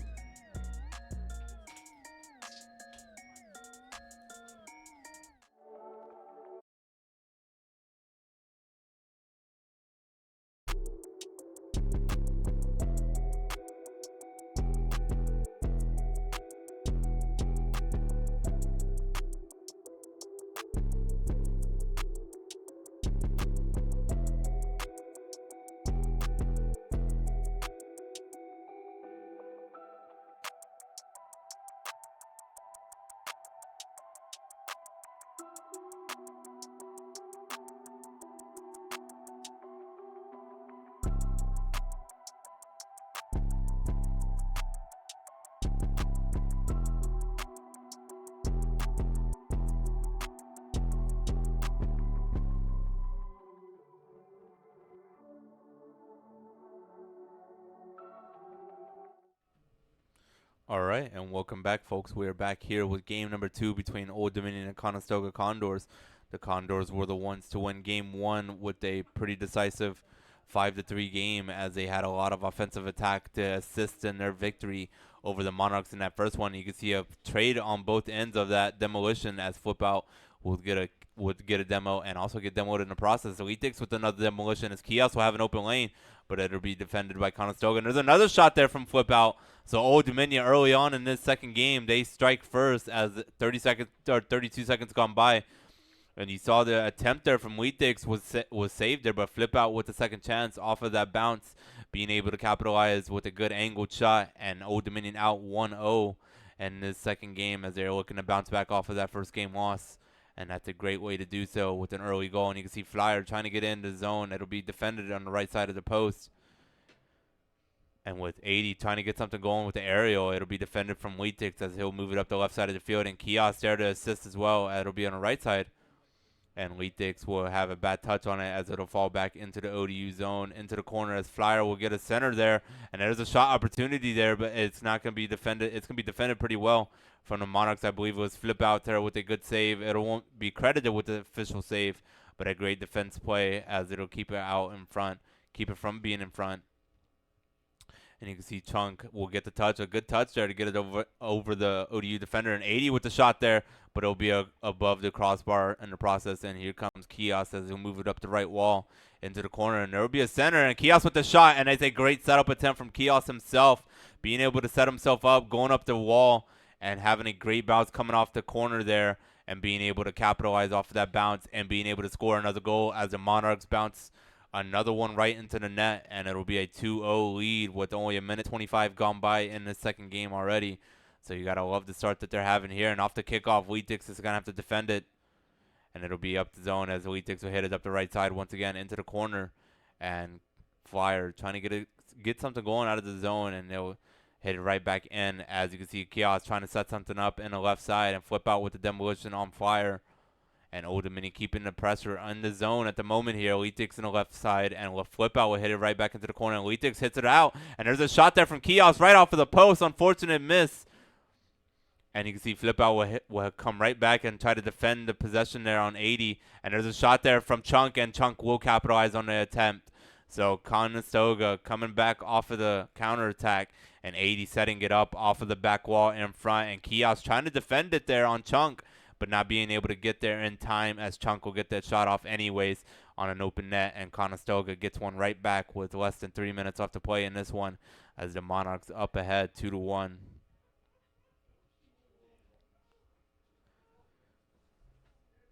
All right, and welcome back, folks. We are back here with game number 2 between Old Dominion and Conestoga Condors. The Condors were the ones to win game 1 with a pretty decisive 5-3 game, as they had a lot of offensive attack to assist in their victory over the Monarchs in that first one. You can see a trade on both ends of that demolition, as Flip Out would get a demo and also get demoed in the process. So he takes with another demolition, as Kiosk will have an open lane, but it'll be defended by Conestoga. And there's another shot there from Flip Out. So Old Dominion early on in this second game, they strike first as 32 seconds gone by. And you saw the attempt there from Weetix was saved there, but Flip Out with the second chance off of that bounce, being able to capitalize with a good angled shot, and Old Dominion out 1-0 in this second game as they're looking to bounce back off of that first game loss. And that's a great way to do so with an early goal. And you can see Flyer trying to get into the zone. It'll be defended on the right side of the post. And with 80 trying to get something going with the aerial, it'll be defended from Weetix as he'll move it up the left side of the field. And Kiosk there to assist as well. It'll be on the right side. And Weetix will have a bad touch on it as it'll fall back into the ODU zone, into the corner, as Flyer will get a center there. And there's a shot opportunity there, but it's not going to be defended. It's going to be defended pretty well from the Monarchs. I believe it was Flip Out there with a good save. It won't be credited with the official save, but a great defense play as it'll keep it out in front, keep it from being in front. And you can see Chunk will get the touch, a good touch there to get it over the ODU defender. And 80 with the shot there, but it'll be above the crossbar in the process. And here comes Kiosk as he'll move it up the right wall into the corner. And there will be a center, and Kiosk with the shot. And it's a great setup attempt from Kiosk himself, being able to set himself up, going up the wall, and having a great bounce coming off the corner there, and being able to capitalize off of that bounce and being able to score another goal as the Monarchs bounce another one right into the net, and it'll be a 2-0 lead with only 1:25 gone by in the second game already. So you got to love the start that they're having here. And off the kickoff, Weetix is going to have to defend it, and it'll be up the zone as Weetix will hit it up the right side once again into the corner. And Flyer trying to get something going out of the zone, and hit it right back in. As you can see, Chaos trying to set something up in the left side and flip out with the demolition on Flyer. And Old Dominion keeping the pressure on the zone at the moment here. Elitix in the left side, and flip out will hit it right back into the corner. Elitix hits it out, and there's a shot there from Kios right off of the post. Unfortunate miss. And you can see flip out will come right back and try to defend the possession there on 80. And there's a shot there from Chunk, and Chunk will capitalize on the attempt. So Conestoga coming back off of the counterattack, and 80 setting it up off of the back wall in front. And Kios trying to defend it there on Chunk, but not being able to get there in time, as Chunk will get that shot off anyways on an open net. And Conestoga gets one right back with less than 3 minutes left to play in this one, as the Monarchs up ahead 2-1.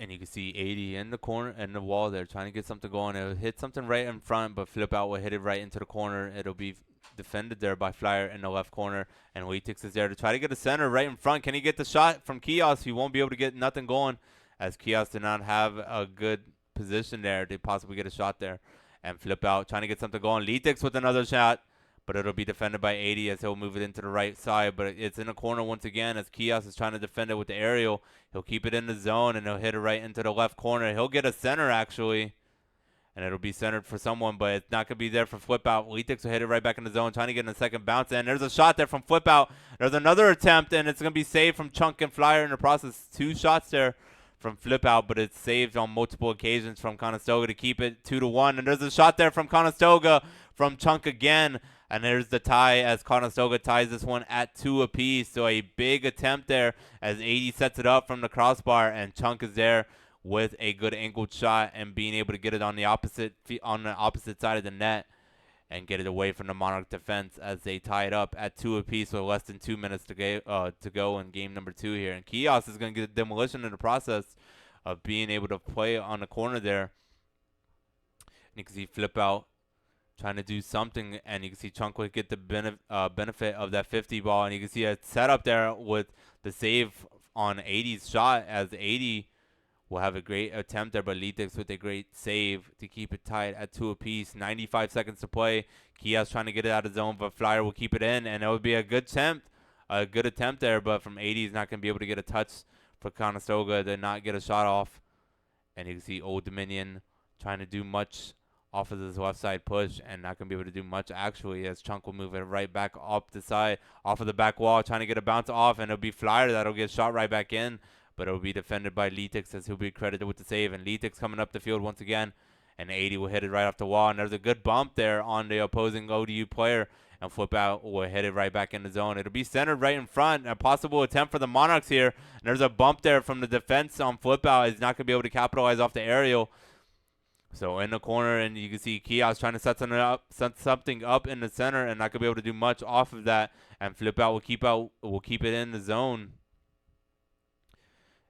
And you can see 80 in the corner and the wall there, trying to get something going. It'll hit something right in front, but flip out will hit it right into the corner. It'll be defended there by Flyer in the left corner. And Weetix is there to try to get a center right in front. Can he get the shot from Kios? He won't be able to get nothing going, as Kios did not have a good position there to possibly get a shot there. And flip out, trying to get something going. Litix with another shot, but it'll be defended by 80 as he'll move it into the right side. But it's in the corner once again, as Kios is trying to defend it with the aerial. He'll keep it in the zone, and he'll hit it right into the left corner. He'll get a center, actually, and it'll be centered for someone, but it's not going to be there for flip out. Litix will hit it right back in the zone, trying to get in a second bounce. And there's a shot there from flip out. There's another attempt, and it's going to be saved from Chunk and Flyer in the process. 2 shots there from flip out, but it's saved on multiple occasions from Conestoga to keep it 2-1. And there's a shot there from Conestoga from Chunk again. And there's the tie, as Conestoga ties this one at 2 apiece. So a big attempt there as 80 sets it up from the crossbar, and Chunk is there with a good angled shot and being able to get it on the opposite side of the net and get it away from the Monarch defense, as they tie it up at 2 apiece with less than 2 minutes to go in game number 2 here. And Kios is going to get a demolition in the process of being able to play on the corner there. And you can see flip out trying to do something, and you can see Chunk will get the benefit of that 50 ball, and you can see a setup there with the save on 80's shot, as 80 will have a great attempt there, but Litix with a great save to keep it tied at 2 apiece. 95 seconds to play. Kios trying to get it out of zone, but Flyer will keep it in, and it would be a good attempt there, but from 80 he's not going to be able to get a touch for Conestoga to not get a shot off. And you can see Old Dominion trying to do much off of this left side push, and not going to be able to do much actually, as Chunk will move it right back up the side off of the back wall, trying to get a bounce off, and it'll be Flyer that'll get shot right back in, but it'll be defended by Litix, as he'll be credited with the save. And Litix coming up the field once again, and 80 will hit it right off the wall, and there's a good bump there on the opposing ODU player, and flip out will hit it right back in the zone. It'll be centered right in front, a possible attempt for the Monarchs here, and there's a bump there from the defense on flip out. He's not going to be able to capitalize off the aerial. So in the corner, and you can see Kios trying to set something up in the center, and not gonna be able to do much off of that. And flip out will keep it in the zone.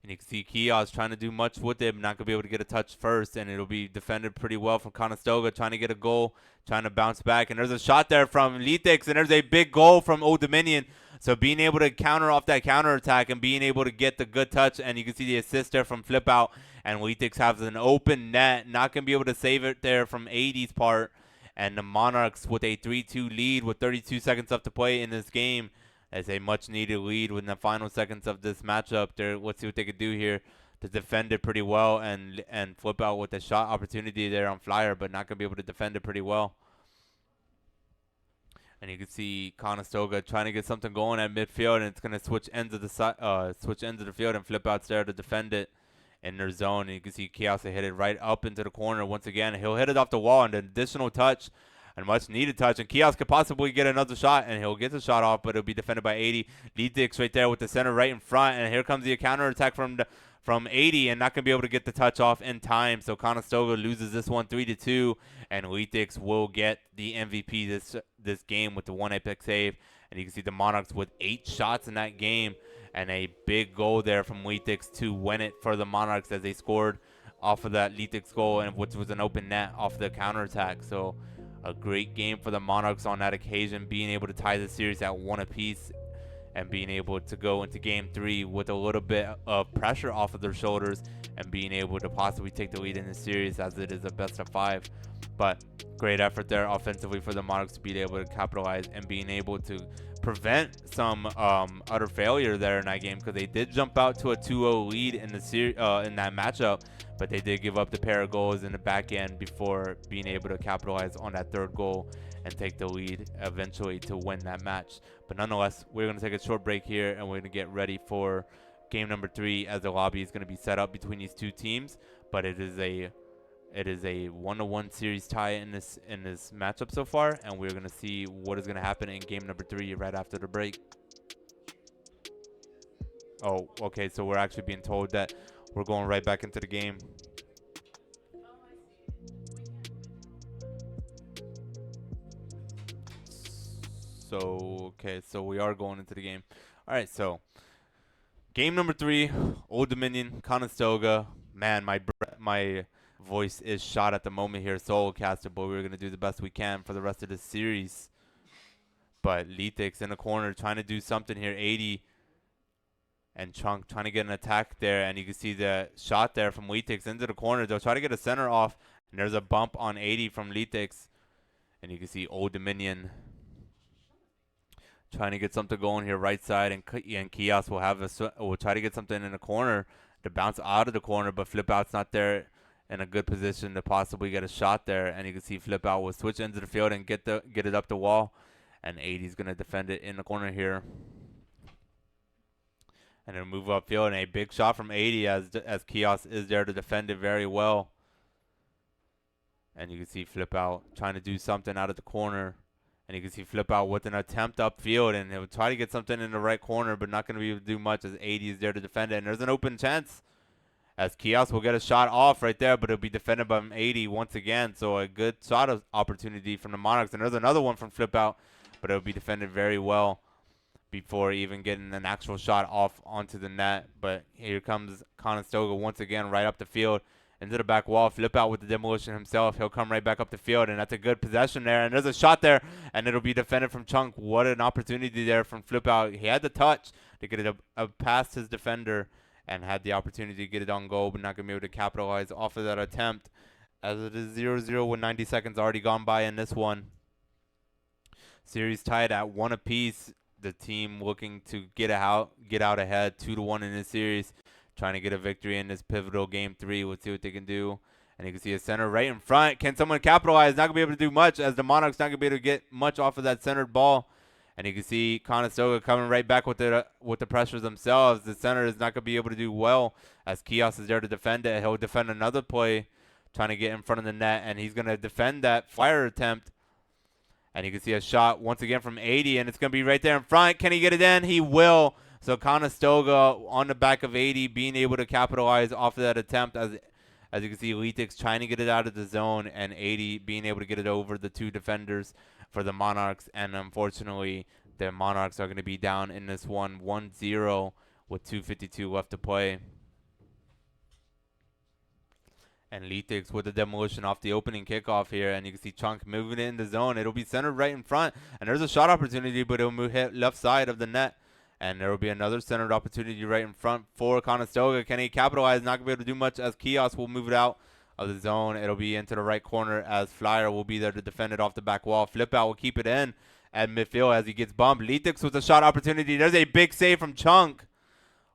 And you can see Kios trying to do much with it, but not gonna be able to get a touch first, and it'll be defended pretty well from Conestoga, trying to get a goal, trying to bounce back. And there's a shot there from Litix, and there's a big goal from Old Dominion. So being able to counter off that counterattack and being able to get the good touch, and you can see the assist there from flip out. And Litix has an open net, not going to be able to save it there from 80's part. And the Monarchs with a 3-2 lead with 32 seconds left to play in this game. As a much-needed lead within the final seconds of this matchup. Let's see what they could do here to defend it pretty well, and flip out with a shot opportunity there on Flyer, but not going to be able to defend it pretty well. And you can see Conestoga trying to get something going at midfield, and it's going to switch ends of the field, and flip out's there to defend it in their zone. And you can see Chaos hit it right up into the corner once again. He'll hit it off the wall, and an additional touch, and much needed touch. And Chaos could possibly get another shot, and he'll get the shot off, but it'll be defended by 80. Litix right there with the center right in front, and here comes the counter attack from 80, and not going to be able to get the touch off in time. So Conestoga loses this one 3-2, and Litix will get the MVP this game with the one epic save. And you can see the Monarchs with 8 shots in that game, and a big goal there from Litix to win it for the Monarchs, as they scored off of that Litix goal, and which was an open net off the counterattack. So a great game for the Monarchs on that occasion, being able to tie the series at 1 apiece, and being able to go into game 3 with a little bit of pressure off of their shoulders, and being able to possibly take the lead in the series, as it is a best of 5. But great effort there offensively for the Monarchs to be able to capitalize, and being able to prevent some utter failure there in that game, because they did jump out to a 2-0 lead in the in that matchup, but they did give up the pair of goals in the back end before being able to capitalize on that third goal and take the lead eventually to win that match. But nonetheless, we're going to take a short break here, and we're going to get ready for game number 3, as the lobby is going to be set up between these two teams. But it is a 1-1 series tie in this matchup so far, and we're going to see what is going to happen in game number 3 right after the break. Oh, okay, so we're actually being told that we're going right back into the game. So, okay, so we are going into the game. All right, so game number 3, Old Dominion, Conestoga. Man, my voice is shot at the moment here, solocaster, but we're going to do the best we can for the rest of this series. But Litix in the corner trying to do something here. 80 and Chunk trying to get an attack there, and you can see the shot there from Litix into the corner. They'll try to get a center off, and there's a bump on 80 from Litix, and you can see Old Dominion trying to get something going here right side, and Kios will try to get something in the corner to bounce out of the corner, but Flip Out's not there in a good position to possibly get a shot there, and you can see Flip Out will switch into the field and get it up the wall, and 80's going to defend it in the corner here. And it'll move upfield, and a big shot from 80 as Kios is there to defend it very well. And you can see Flip Out trying to do something out of the corner. And you can see Flip Out with an attempt upfield, and he'll try to get something in the right corner, but not going to be able to do much as 80 is there to defend it. And there's an open chance as Kios will get a shot off right there, but it'll be defended by 80 once again. So a good shot opportunity from the Monarchs. And there's another one from Flip Out, but it'll be defended very well before even getting an actual shot off onto the net. But here comes Conestoga once again right up the field into the back wall. Flip Out with the demolition himself. He'll come right back up the field, and that's a good possession there. And there's a shot there, and it'll be defended from Chunk. What an opportunity there from Flip Out. He had the touch to get it past his defender and had the opportunity to get it on goal, but not going to be able to capitalize off of that attempt, as it is 0-0 with 90 seconds already gone by in this one. Series tied at 1 apiece. The team looking to get out ahead 2-1 in this series, trying to get a victory in this pivotal game 3. Let's see what they can do. And you can see a center right in front. Can someone capitalize? Not going to be able to do much, as the Monarchs not going to be able to get much off of that centered ball. And you can see Conestoga coming right back with the pressures themselves. The center is not going to be able to do well, as Kios is there to defend it. He'll defend another play, trying to get in front of the net, and he's going to defend that flyer attempt. And you can see a shot once again from 80, and it's going to be right there in front. Can he get it in? He will. So Conestoga on the back of 80, being able to capitalize off of that attempt, as you can see Litix trying to get it out of the zone, and 80 being able to get it over the two defenders for the Monarchs. And unfortunately, the Monarchs are going to be down in this one 1-0 with 2:52 left to play. And Litix with the demolition off the opening kickoff here. And you can see Chunk moving it in the zone. It'll be centered right in front. And there's a shot opportunity, but it'll hit left side of the net. And there will be another centered opportunity right in front for Conestoga. Can he capitalize? Not going to be able to do much, as Kios will move it out of the zone. It'll be into the right corner, as Flyer will be there to defend it off the back wall. Flip Out will keep it in at midfield as he gets bumped. Litix with a shot opportunity. There's a big save from Chunk.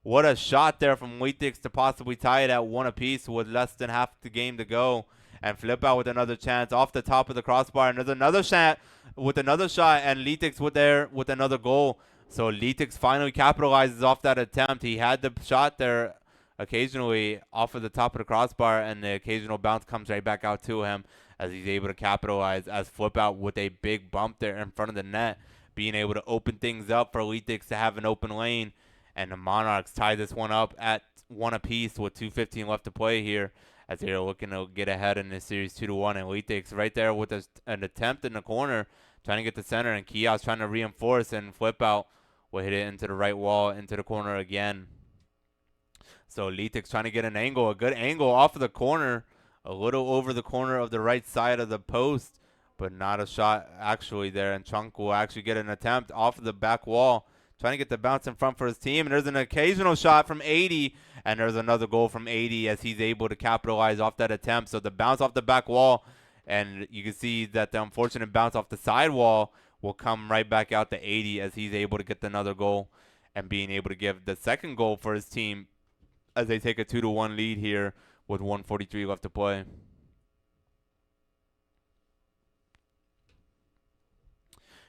What a shot there from Litix to possibly tie it at 1 apiece with less than half the game to go. And Flip Out with another chance off the top of the crossbar. And there's another shot with another shot, and Litix with another goal. So Litix finally capitalizes off that attempt. He had the shot there occasionally off of the top of the crossbar, and the occasional bounce comes right back out to him as he's able to capitalize, as Flip Out with a big bump there in front of the net, being able to open things up for Litix to have an open lane. And the Monarchs tie this one up at 1 apiece with 2:15 left to play here, as they're looking to get ahead in this series 2-1. And Litix right there with an attempt in the corner, trying to get the center, and Kios trying to reinforce, and Flip Out will hit it into the right wall, into the corner again. So Litix trying to get an angle, a good angle off of the corner, a little over the corner of the right side of the post, but not a shot actually there. And Chunk will actually get an attempt off of the back wall, trying to get the bounce in front for his team. And there's an occasional shot from 80, and there's another goal from 80 as he's able to capitalize off that attempt. So the bounce off the back wall, and you can see that the unfortunate bounce off the side wall will come right back out to 80 as he's able to get another goal and being able to give the second goal for his team as they take a 2-1 lead here with 1:43 left to play.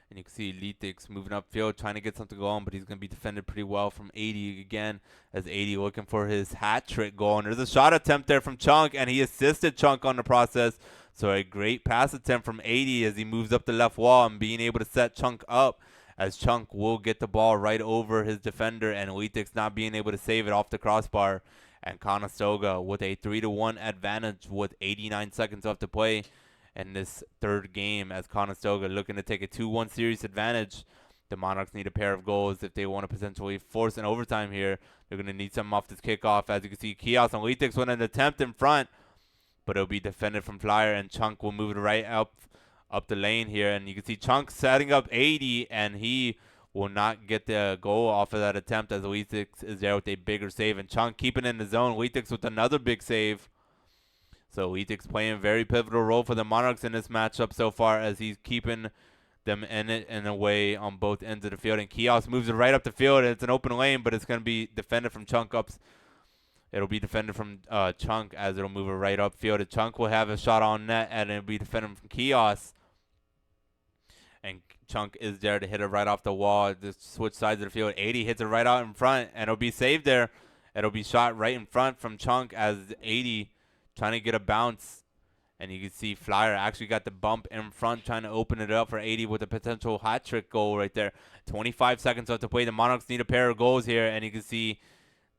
And you can see Litix moving upfield, trying to get something going, but he's going to be defended pretty well from 80 again, as 80 looking for his hat trick goal. And there's a shot attempt there from Chunk, and he assisted Chunk on the process. So a great pass attempt from 80 as he moves up the left wall and being able to set Chunk up, as Chunk will get the ball right over his defender, and Litix not being able to save it off the crossbar. And Conestoga with a 3-1 advantage with 89 seconds left to play in this third game, as Conestoga looking to take a 2-1 series advantage. The Monarchs need a pair of goals if they want to potentially force an overtime here. They're going to need something off this kickoff. As you can see, Kios and Litix went an attempt in front, but it'll be defended from Flyer, and Chunk will move it right up the lane here. And you can see Chunk setting up 80, and he will not get the goal off of that attempt, as Litix is there with a bigger save. And Chunk keeping in the zone. Litix with another big save. So Litix playing a very pivotal role for the Monarchs in this matchup so far, as he's keeping them in it in a way on both ends of the field. And Kios moves it right up the field. It's an open lane, but it's going to be defended from Chunk ups. It'll be defended from Chunk, as it'll move it right upfield. And Chunk will have a shot on net, and it'll be defended from Kios. And Chunk is there to hit it right off the wall. Just switch sides of the field. 80 hits it right out in front, and it'll be saved there. It'll be shot right in front from Chunk, as 80 trying to get a bounce. And you can see Flyer actually got the bump in front, trying to open it up for 80 with a potential hat trick goal right there. 25 seconds left to play. The Monarchs need a pair of goals here, and you can see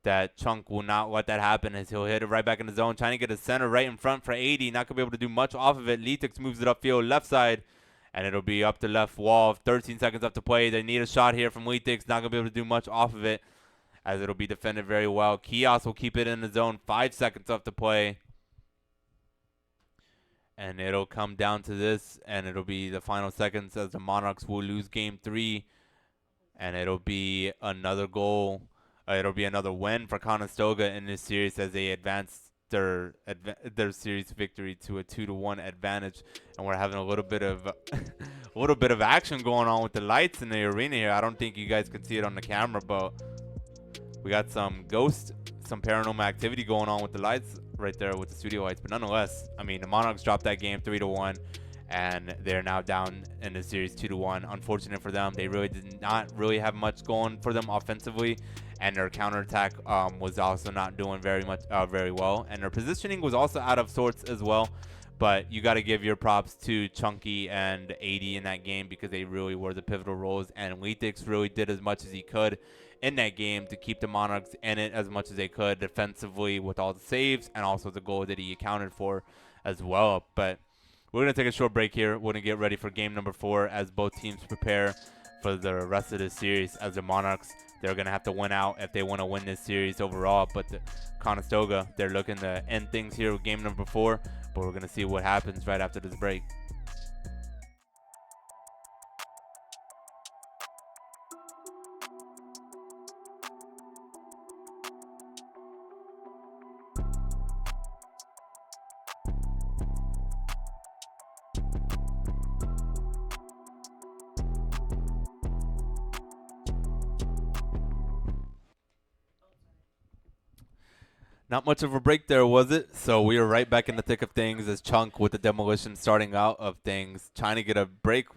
that Chunk will not let that happen, as he'll hit it right back in the zone, trying to get a center right in front for 80. Not going to be able to do much off of it. Litix moves it upfield left side, and it'll be up the left wall. 13 seconds left to play. They need a shot here from Litix. Not going to be able to do much off of it, as it'll be defended very well. Kios will keep it in the zone. 5 seconds left to play. And it'll come down to this, and it'll be the final seconds, as the Monarchs will lose game 3. And it'll be another goal. It'll be another win for Conestoga in this series, as they advance their series victory to a 2-1 advantage. And we're having a little bit of action going on with the lights in the arena here. I don't think you guys can see it on the camera, but we got some paranormal activity going on with the lights right there with the studio lights. But nonetheless, I mean, the Monarchs dropped that game 3-1, and they're now down in the series 2-1. Unfortunate for them. They really did not really have much going for them offensively, and their counterattack was also not doing very well, and their positioning was also out of sorts as well. But you got to give your props to Chunky and 80 in that game, because they really were the pivotal roles, and Litix really did as much as he could in that game to keep the Monarchs in it as much as they could defensively, with all the saves and also the goal that he accounted for as well. But we're going to take a short break here. We're going to get ready for game number 4, as both teams prepare for the rest of this series. As the Monarchs, they're going to have to win out if they want to win this series overall. But the Conestoga, they're looking to end things here with game number 4. But we're going to see what happens right after this break. Not much of a break there, was it? So we are right back in the thick of things, as Chunk with the demolition starting out of things, trying to get a break,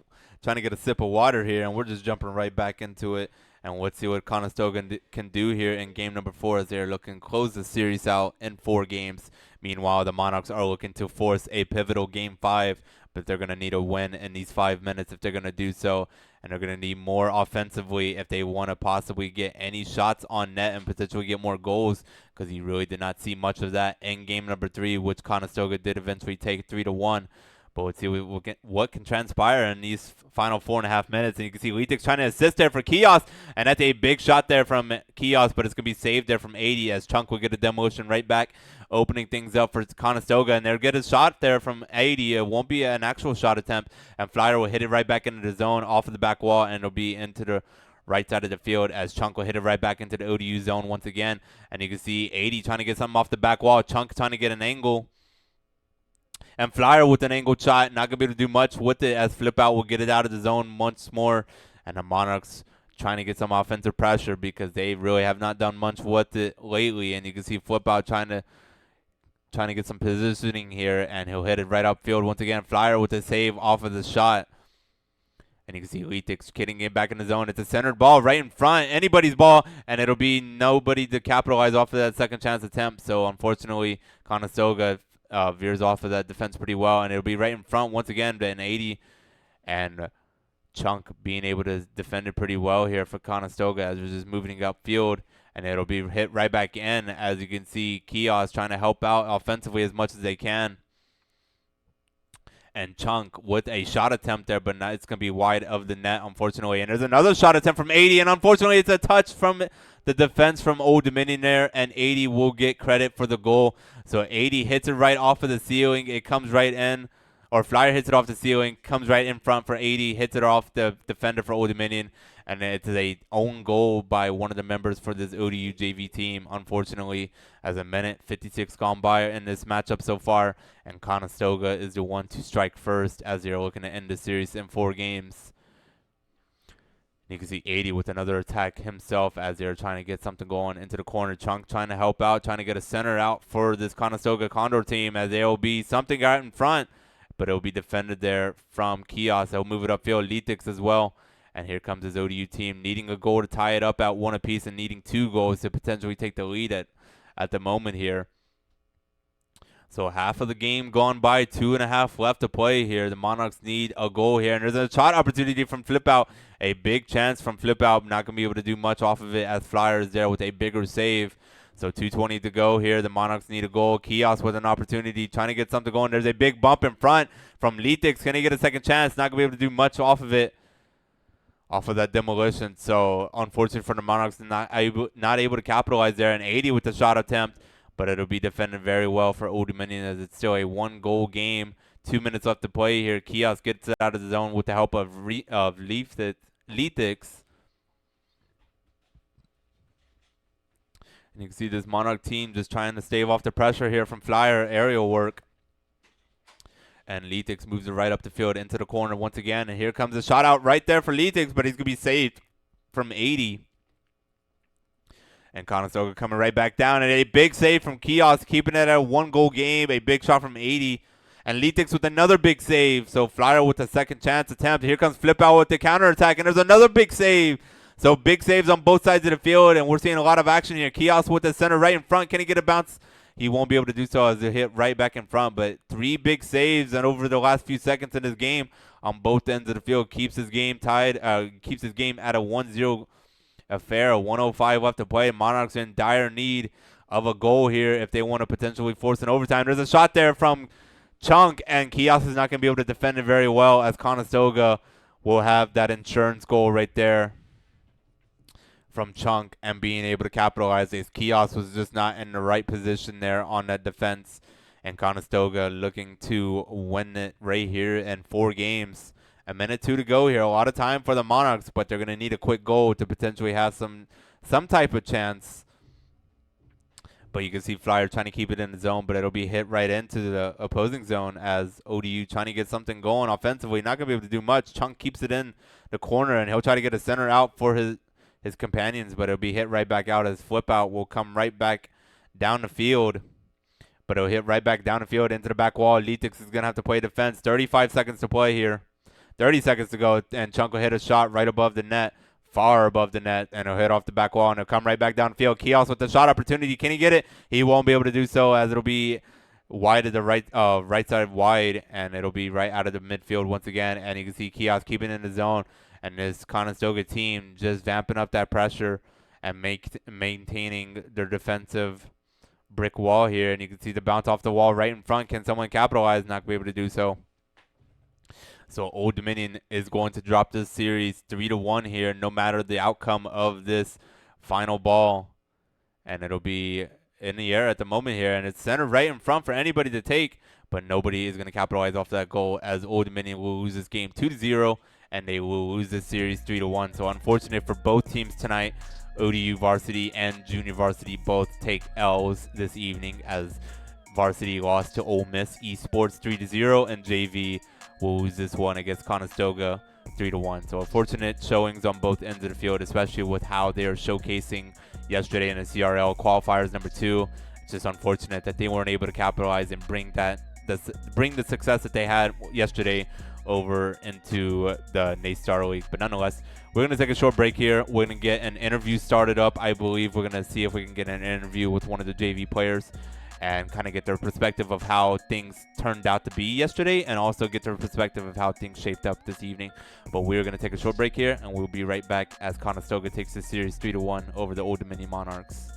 trying to get a sip of water here, and we're just jumping right back into it. And let's see what Conestoga can do here in game number 4, as they're looking to close the series out in 4 games. Meanwhile, the Monarchs are looking to force a pivotal game 5, but they're going to need a win in these 5 minutes if they're going to do so. And they're going to need more offensively if they want to possibly get any shots on net and potentially get more goals, because you really did not see much of that in game number 3, which Conestoga did eventually take 3-1. But let's see what can transpire in these final 4.5 minutes. And you can see Litix trying to assist there for Kios. And that's a big shot there from Kios, but it's going to be saved there from 80, as Chunk will get a demolition right back, opening things up for Conestoga. And they'll get a shot there from 80. It won't be an actual shot attempt. And Flyer will hit it right back into the zone off of the back wall, and it'll be into the right side of the field, as Chunk will hit it right back into the ODU zone once again. And you can see 80 trying to get something off the back wall. Chunk trying to get an angle. And Flyer with an angled shot, not going to be able to do much with it as Flip Out will get it out of the zone once more. And the Monarchs trying to get some offensive pressure because they really have not done much with it lately. And you can see Flip Out trying to get some positioning here, and he'll hit it right upfield once again. Flyer with a save off of the shot. And you can see Letix getting it back in the zone. It's a centered ball right in front. Anybody's ball, and it'll be nobody to capitalize off of that second chance attempt. So, unfortunately, Conestoga veers off of that defense pretty well, and it'll be right in front once again to an 80. And Chunk being able to defend it pretty well here for Conestoga as we're just moving upfield. And it'll be hit right back in. As you can see, Kios trying to help out offensively as much as they can. And Chunk with a shot attempt there, but it's going to be wide of the net, unfortunately. And there's another shot attempt from 80, and unfortunately it's a touch from the defense from Old Dominion there, and 80 will get credit for the goal. So 80 hits it right off of the ceiling. It comes right in, or Flyer hits it off the ceiling, comes right in front for 80, hits it off the defender for Old Dominion, and it's a own goal by one of the members for this ODU JV team, unfortunately, as a minute 56 gone by in this matchup so far, and Conestoga is the one to strike first as they're looking to end the series in 4 games. You can see 80 with another attack himself as they're trying to get something going into the corner. Chunk trying to help out, trying to get a center out for this Conestoga Condor team as there will be something out in front, but it will be defended there from Kios. They'll move it upfield. Litix as well. And here comes his ODU team needing a goal to tie it up at 1 apiece and needing 2 goals to potentially take the lead at the moment here. So half of the game gone by, 2.5 left to play here. The Monarchs need a goal here. And there's a shot opportunity from Flip Out. A big chance from Flip Out. Not going to be able to do much off of it as Flyer is there with a bigger save. So 2:20 to go here. The Monarchs need a goal. Kios with an opportunity, trying to get something going. There's a big bump in front from Litix. Can he get a second chance? Not going to be able to do much off of it. Off of that demolition. So unfortunate for the Monarchs, not able to capitalize there. And 80 with the shot attempt, but it'll be defended very well for Old Dominion as it's still a 1-goal game. 2 minutes left to play here. Kios gets it out of the zone with the help of Letix. And you can see this Monarch team just trying to stave off the pressure here from Flyer aerial work. And Letix moves it right up the field into the corner once again. And here comes a shot out right there for Letix, but he's going to be saved from 80. And Conestoga coming right back down. And a big save from Kios, keeping it at a 1-goal game. A big shot from 80. And Letix with another big save. So Flyer with a second chance attempt. Here comes Flip Out with the counterattack. And there's another big save. So big saves on both sides of the field. And we're seeing a lot of action here. Kios with the center right in front. Can he get a bounce? He won't be able to do so as they hit right back in front. But 3 big saves and over the last few seconds in this game on both ends of the field keeps his game tied. Keeps his game at a 1-0 affair. 1:05 left to play. Monarchs in dire need of a goal here if they want to potentially force an overtime. There's a shot there from Chunk, and Kios is not going to be able to defend it very well as Conestoga will have that insurance goal right there from Chunk and being able to capitalize this. Kios was just not in the right position there on that defense, and Conestoga looking to win it right here in 4 games. A minute 2 to go here. A lot of time for the Monarchs, but they're going to need a quick goal to potentially have some type of chance. But you can see Flyer trying to keep it in the zone, but it'll be hit right into the opposing zone as ODU trying to get something going offensively. Not going to be able to do much. Chunk keeps it in the corner, and he'll try to get a center out for his companions, but it'll be hit right back out as Flip Out will come right back down the field. But it'll hit right back down the field into the back wall. Letix is going to have to play defense. 35 seconds to play here. 30 seconds to go, and Chunk will hit a shot right above the net, far above the net, and he'll hit off the back wall, and he'll come right back downfield. Kios with the shot opportunity. Can he get it? He won't be able to do so as it'll be wide to the right side wide, and it'll be right out of the midfield once again. And you can see Kios keeping it in the zone, and this Conestoga team just vamping up that pressure and maintaining their defensive brick wall here. And you can see the bounce off the wall right in front. Can someone capitalize? Not be able to do so. So Old Dominion is going to drop this series 3-1 here, no matter the outcome of this final ball. And it'll be in the air at the moment here, and it's centered right in front for anybody to take, but nobody is going to capitalize off that goal as Old Dominion will lose this game 2-0, and they will lose this series 3-1. So unfortunate for both teams tonight. ODU varsity and junior varsity both take L's this evening as Varsity lost to Ole Miss Esports 3-0, and JV will lose this one against Conestoga 3-1. So unfortunate showings on both ends of the field, especially with how they are showcasing yesterday in the CRL qualifiers number 2. It's just unfortunate that they weren't able to capitalize and bring the success that they had yesterday over into the NACE Starleague. But nonetheless, we're going to take a short break here. We're going to get an interview started up. I believe we're going to see if we can get an interview with one of the JV players and kind of get their perspective of how things turned out to be yesterday, and also get their perspective of how things shaped up this evening. But we're going to take a short break here, and we'll be right back as Conestoga takes the series 3-1 over the Old Dominion Monarchs.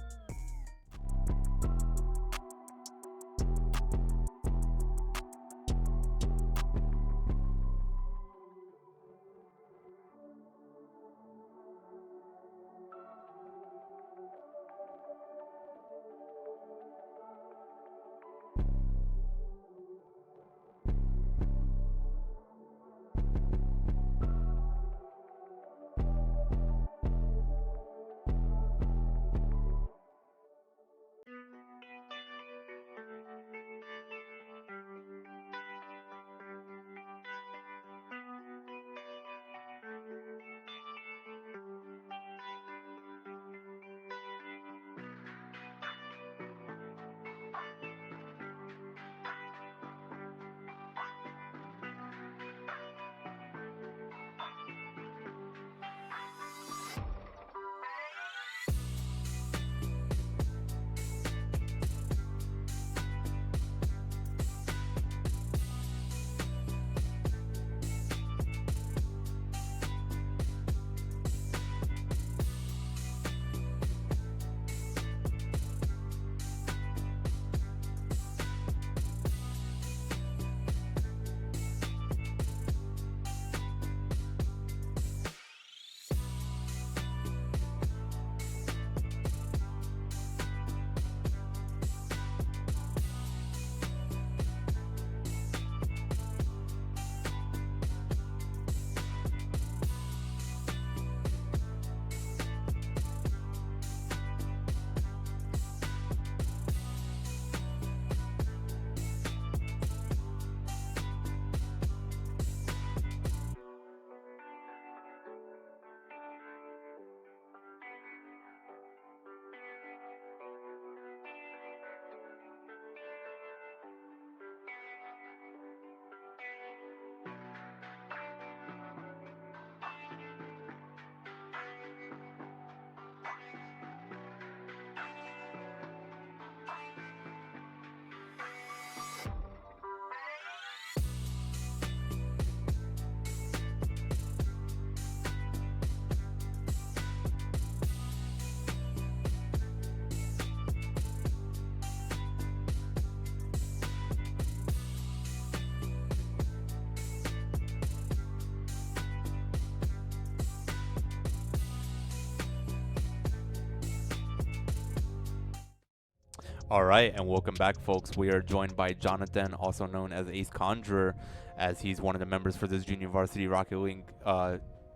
All right, and welcome back, folks. We are joined by Jonathan, also known as Ace Conjurer, as he's one of the members for this Junior Varsity Rocket League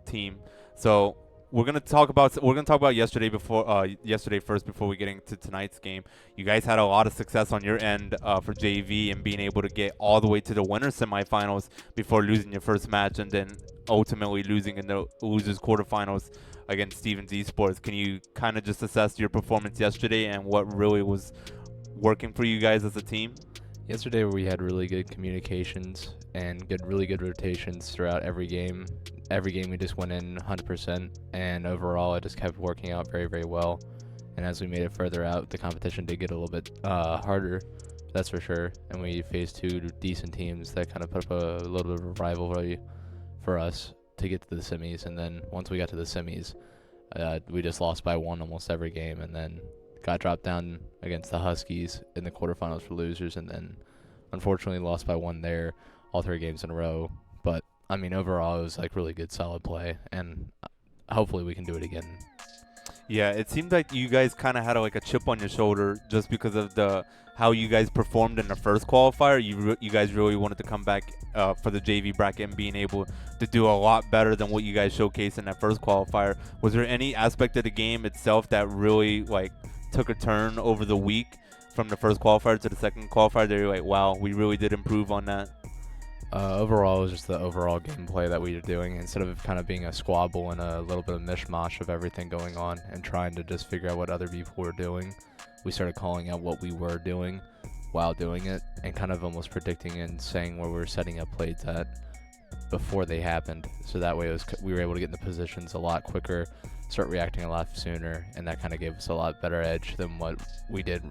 team. So we're gonna talk about yesterday first before we get into tonight's game. You guys had a lot of success on your end for JV and being able to get all the way to the winner semifinals before losing your first match, and then ultimately losing in the losers quarterfinals against Stevens Esports. Can you kind of just assess your performance yesterday and what really was working for you guys as a team?
Yesterday we had really good communications and really good rotations throughout every game. Every game we just went in 100%, and overall it just kept working out very, very well. And as we made it further out, the competition did get a little bit harder, that's for sure. And we faced two decent teams that kind of put up a little bit of a rivalry for us to get to the semis. And then once we got to the semis, we just lost by one almost every game, and then got dropped down against the Huskies in the quarterfinals for losers, and then unfortunately lost by one there all 3 games in a row. But I mean, overall it was like really good, solid play, and hopefully we can do it again.
Yeah, it seemed like you guys kind of had like a chip on your shoulder just because of how you guys performed in the first qualifier. You guys really wanted to come back for the JV bracket and being able to do a lot better than what you guys showcased in that first qualifier. Was there any aspect of the game itself that really like took a turn over the week from the first qualifier to the second qualifier that you're like, wow, we really did improve on that?
Overall, it was just the overall gameplay that we were doing. Instead of kind of being a squabble and a little bit of mishmash of everything going on and trying to just figure out what other people were doing, we started calling out what we were doing while doing it and kind of almost predicting and saying where we were setting up plays at before they happened. So that way we were able to get in the positions a lot quicker, start reacting a lot sooner, and that kind of gave us a lot better edge than what we did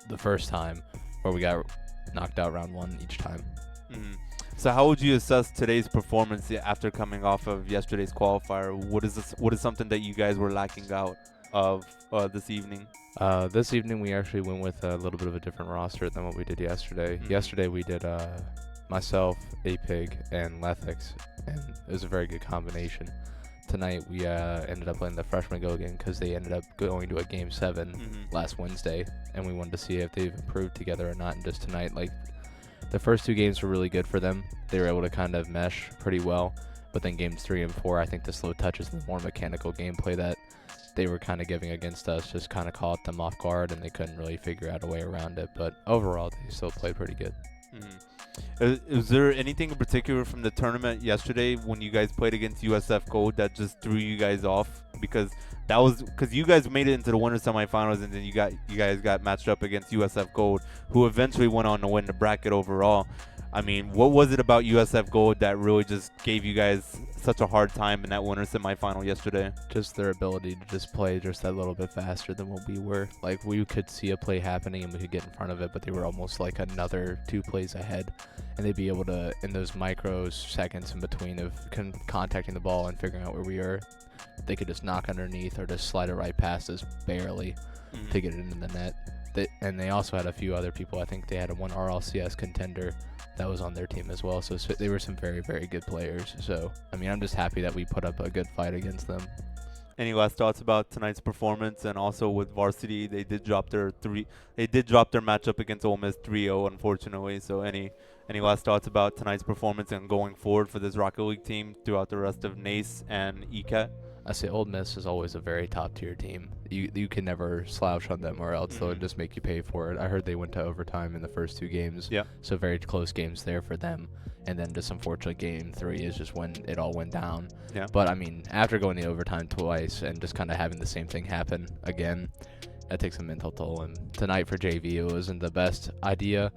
the first time, where we got knocked out round 1 each time.
Mm-hmm. So how would you assess today's performance after coming off of yesterday's qualifier? What is something that you guys were lacking out of this evening?
This evening we actually went with a little bit of a different roster than what we did yesterday.
Mm-hmm.
Yesterday we did myself, Apig, and Lethix, and it was a very good combination. Tonight we ended up letting the freshmen go again because they ended up going to a game 7 last Wednesday, and we wanted to see if they've improved together or not. And just tonight, like, the first 2 games were really good for them. They were able to kind of mesh pretty well, but then games 3 and 4, I think the slow touches and the more mechanical gameplay that they were kind of giving against us just kind of caught them off guard, and they couldn't really figure out a way around it. But overall, they still played pretty good.
Is there anything in particular from the tournament yesterday when you guys played against USF Gold that just threw you guys off? Because you guys made it into the winter semifinals, and then you guys got matched up against USF Gold, who eventually went on to win the bracket overall. I mean, what was it about USF Gold that really just gave you guys such a hard time in that winter semifinal yesterday?
Just their ability to just play just that little bit faster than what we were. Like, we could see a play happening and we could get in front of it, but they were almost like another 2 plays ahead. And they'd be able to, in those seconds in between of contacting the ball and figuring out where we are, they could just knock underneath or just slide it right past us barely to get it into the net. And they also had a few other people. I think they had one RLCS contender that was on their team as well. So they were some very, very good players. So, I mean, I'm just happy that we put up a good fight against them.
Any last thoughts about tonight's performance? And also with varsity, they did drop their matchup against Ole Miss 3-0, unfortunately. So any last thoughts about tonight's performance and going forward for this Rocket League team throughout the rest of NACE and ECAT?
I say Ole Miss is always a very top-tier team. You can never slouch on them, or else they'll just make you pay for it. I heard they went to overtime in the first 2 games, so very close games there for them. And then just unfortunately game 3 is just when it all went down. Yeah. But, I mean, after going to overtime twice and just kind of having the same thing happen again, that takes a mental toll. And tonight for JV, it wasn't the best idea.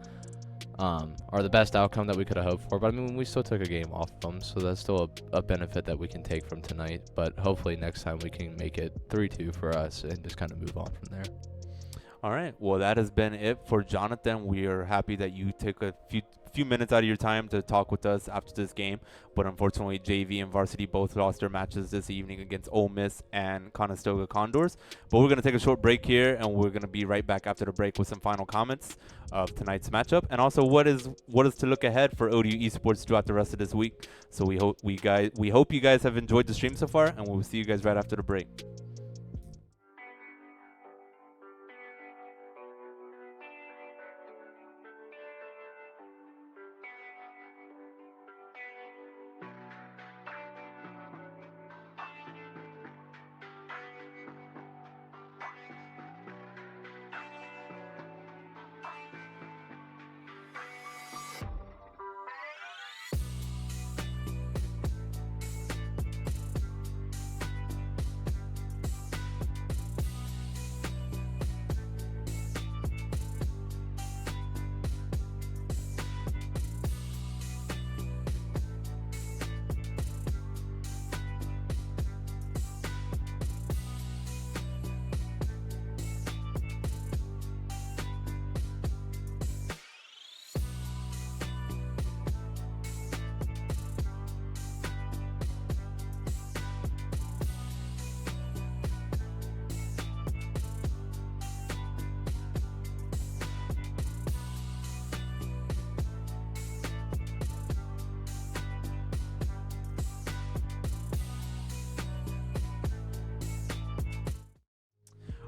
Or the best outcome that we could have hoped for. But I mean, we still took a game off of them, so that's still a benefit that we can take from tonight. But hopefully next time we can make it 3-2 for us and just kind of move on from there.
All right. Well, that has been it for Jonathan. We are happy that you took a few minutes out of your time to talk with us after this game, but unfortunately JV and varsity both lost their matches this evening against Ole Miss and Conestoga Condors. But we're going to take a short break here, and we're going to be right back after the break with some final comments of tonight's matchup, and also what is to look ahead for ODU Esports throughout the rest of this week. So we hope you guys have enjoyed the stream so far, and we'll see you guys right after the break.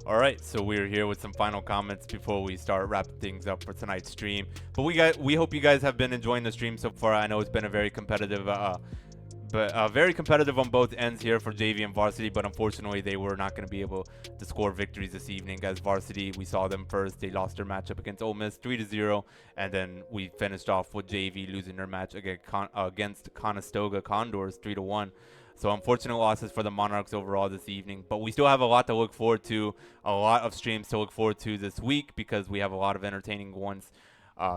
All right, so we're here with some final comments before we start wrapping things up for tonight's stream. But we hope you guys have been enjoying the stream so far. I know it's been a very competitive but very competitive on both ends here for JV and Varsity, but unfortunately they were not going to be able to score victories this evening. As Varsity, we saw them first. They lost their matchup against Ole Miss 3-0, and then we finished off with JV losing their match against Conestoga Condors 3-1. So unfortunate losses for the Monarchs overall this evening, but we still have a lot to look forward to, a lot of streams to look forward to this week because we have a lot of entertaining ones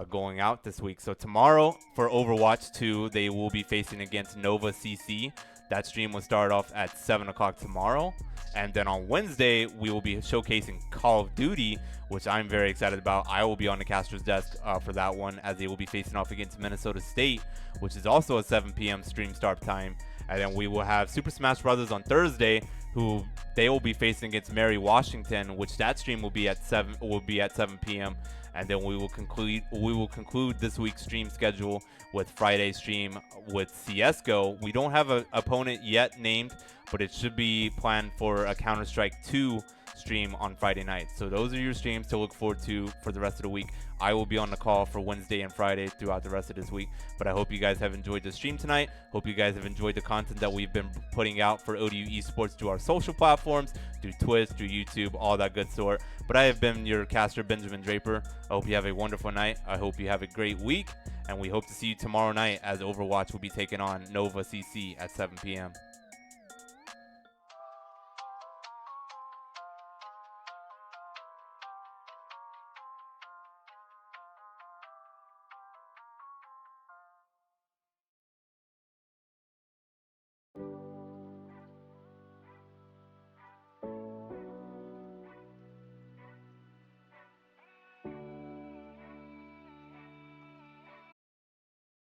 going out this week. So tomorrow for Overwatch 2, they will be facing against Nova CC. That stream will start off at 7 o'clock tomorrow. And then on Wednesday, we will be showcasing Call of Duty, which I'm very excited about. I will be on the caster's desk for that one, as they will be facing off against Minnesota State, which is also a 7 p.m. stream start time. And then we will have Super Smash Brothers on Thursday, who they will be facing against Mary Washington, which that stream will be at 7 p.m. And then we will conclude this week's stream schedule with Friday's stream with CS:GO. We don't have an opponent yet named, but it should be planned for a Counter-Strike 2 stream on Friday night. So those are your streams to look forward to for the rest of the week. I will be on the call for Wednesday and Friday throughout the rest of this week. But I hope you guys have enjoyed the stream tonight. Hope you guys have enjoyed the content that we've been putting out for ODU Esports through our social platforms, through Twitch, through YouTube, all that good sort. But I have been your caster, Benjamin Draper. I hope you have a wonderful night. I hope you have a great week. And we hope to see you tomorrow night as Overwatch will be taking on Nova CC at 7 p.m.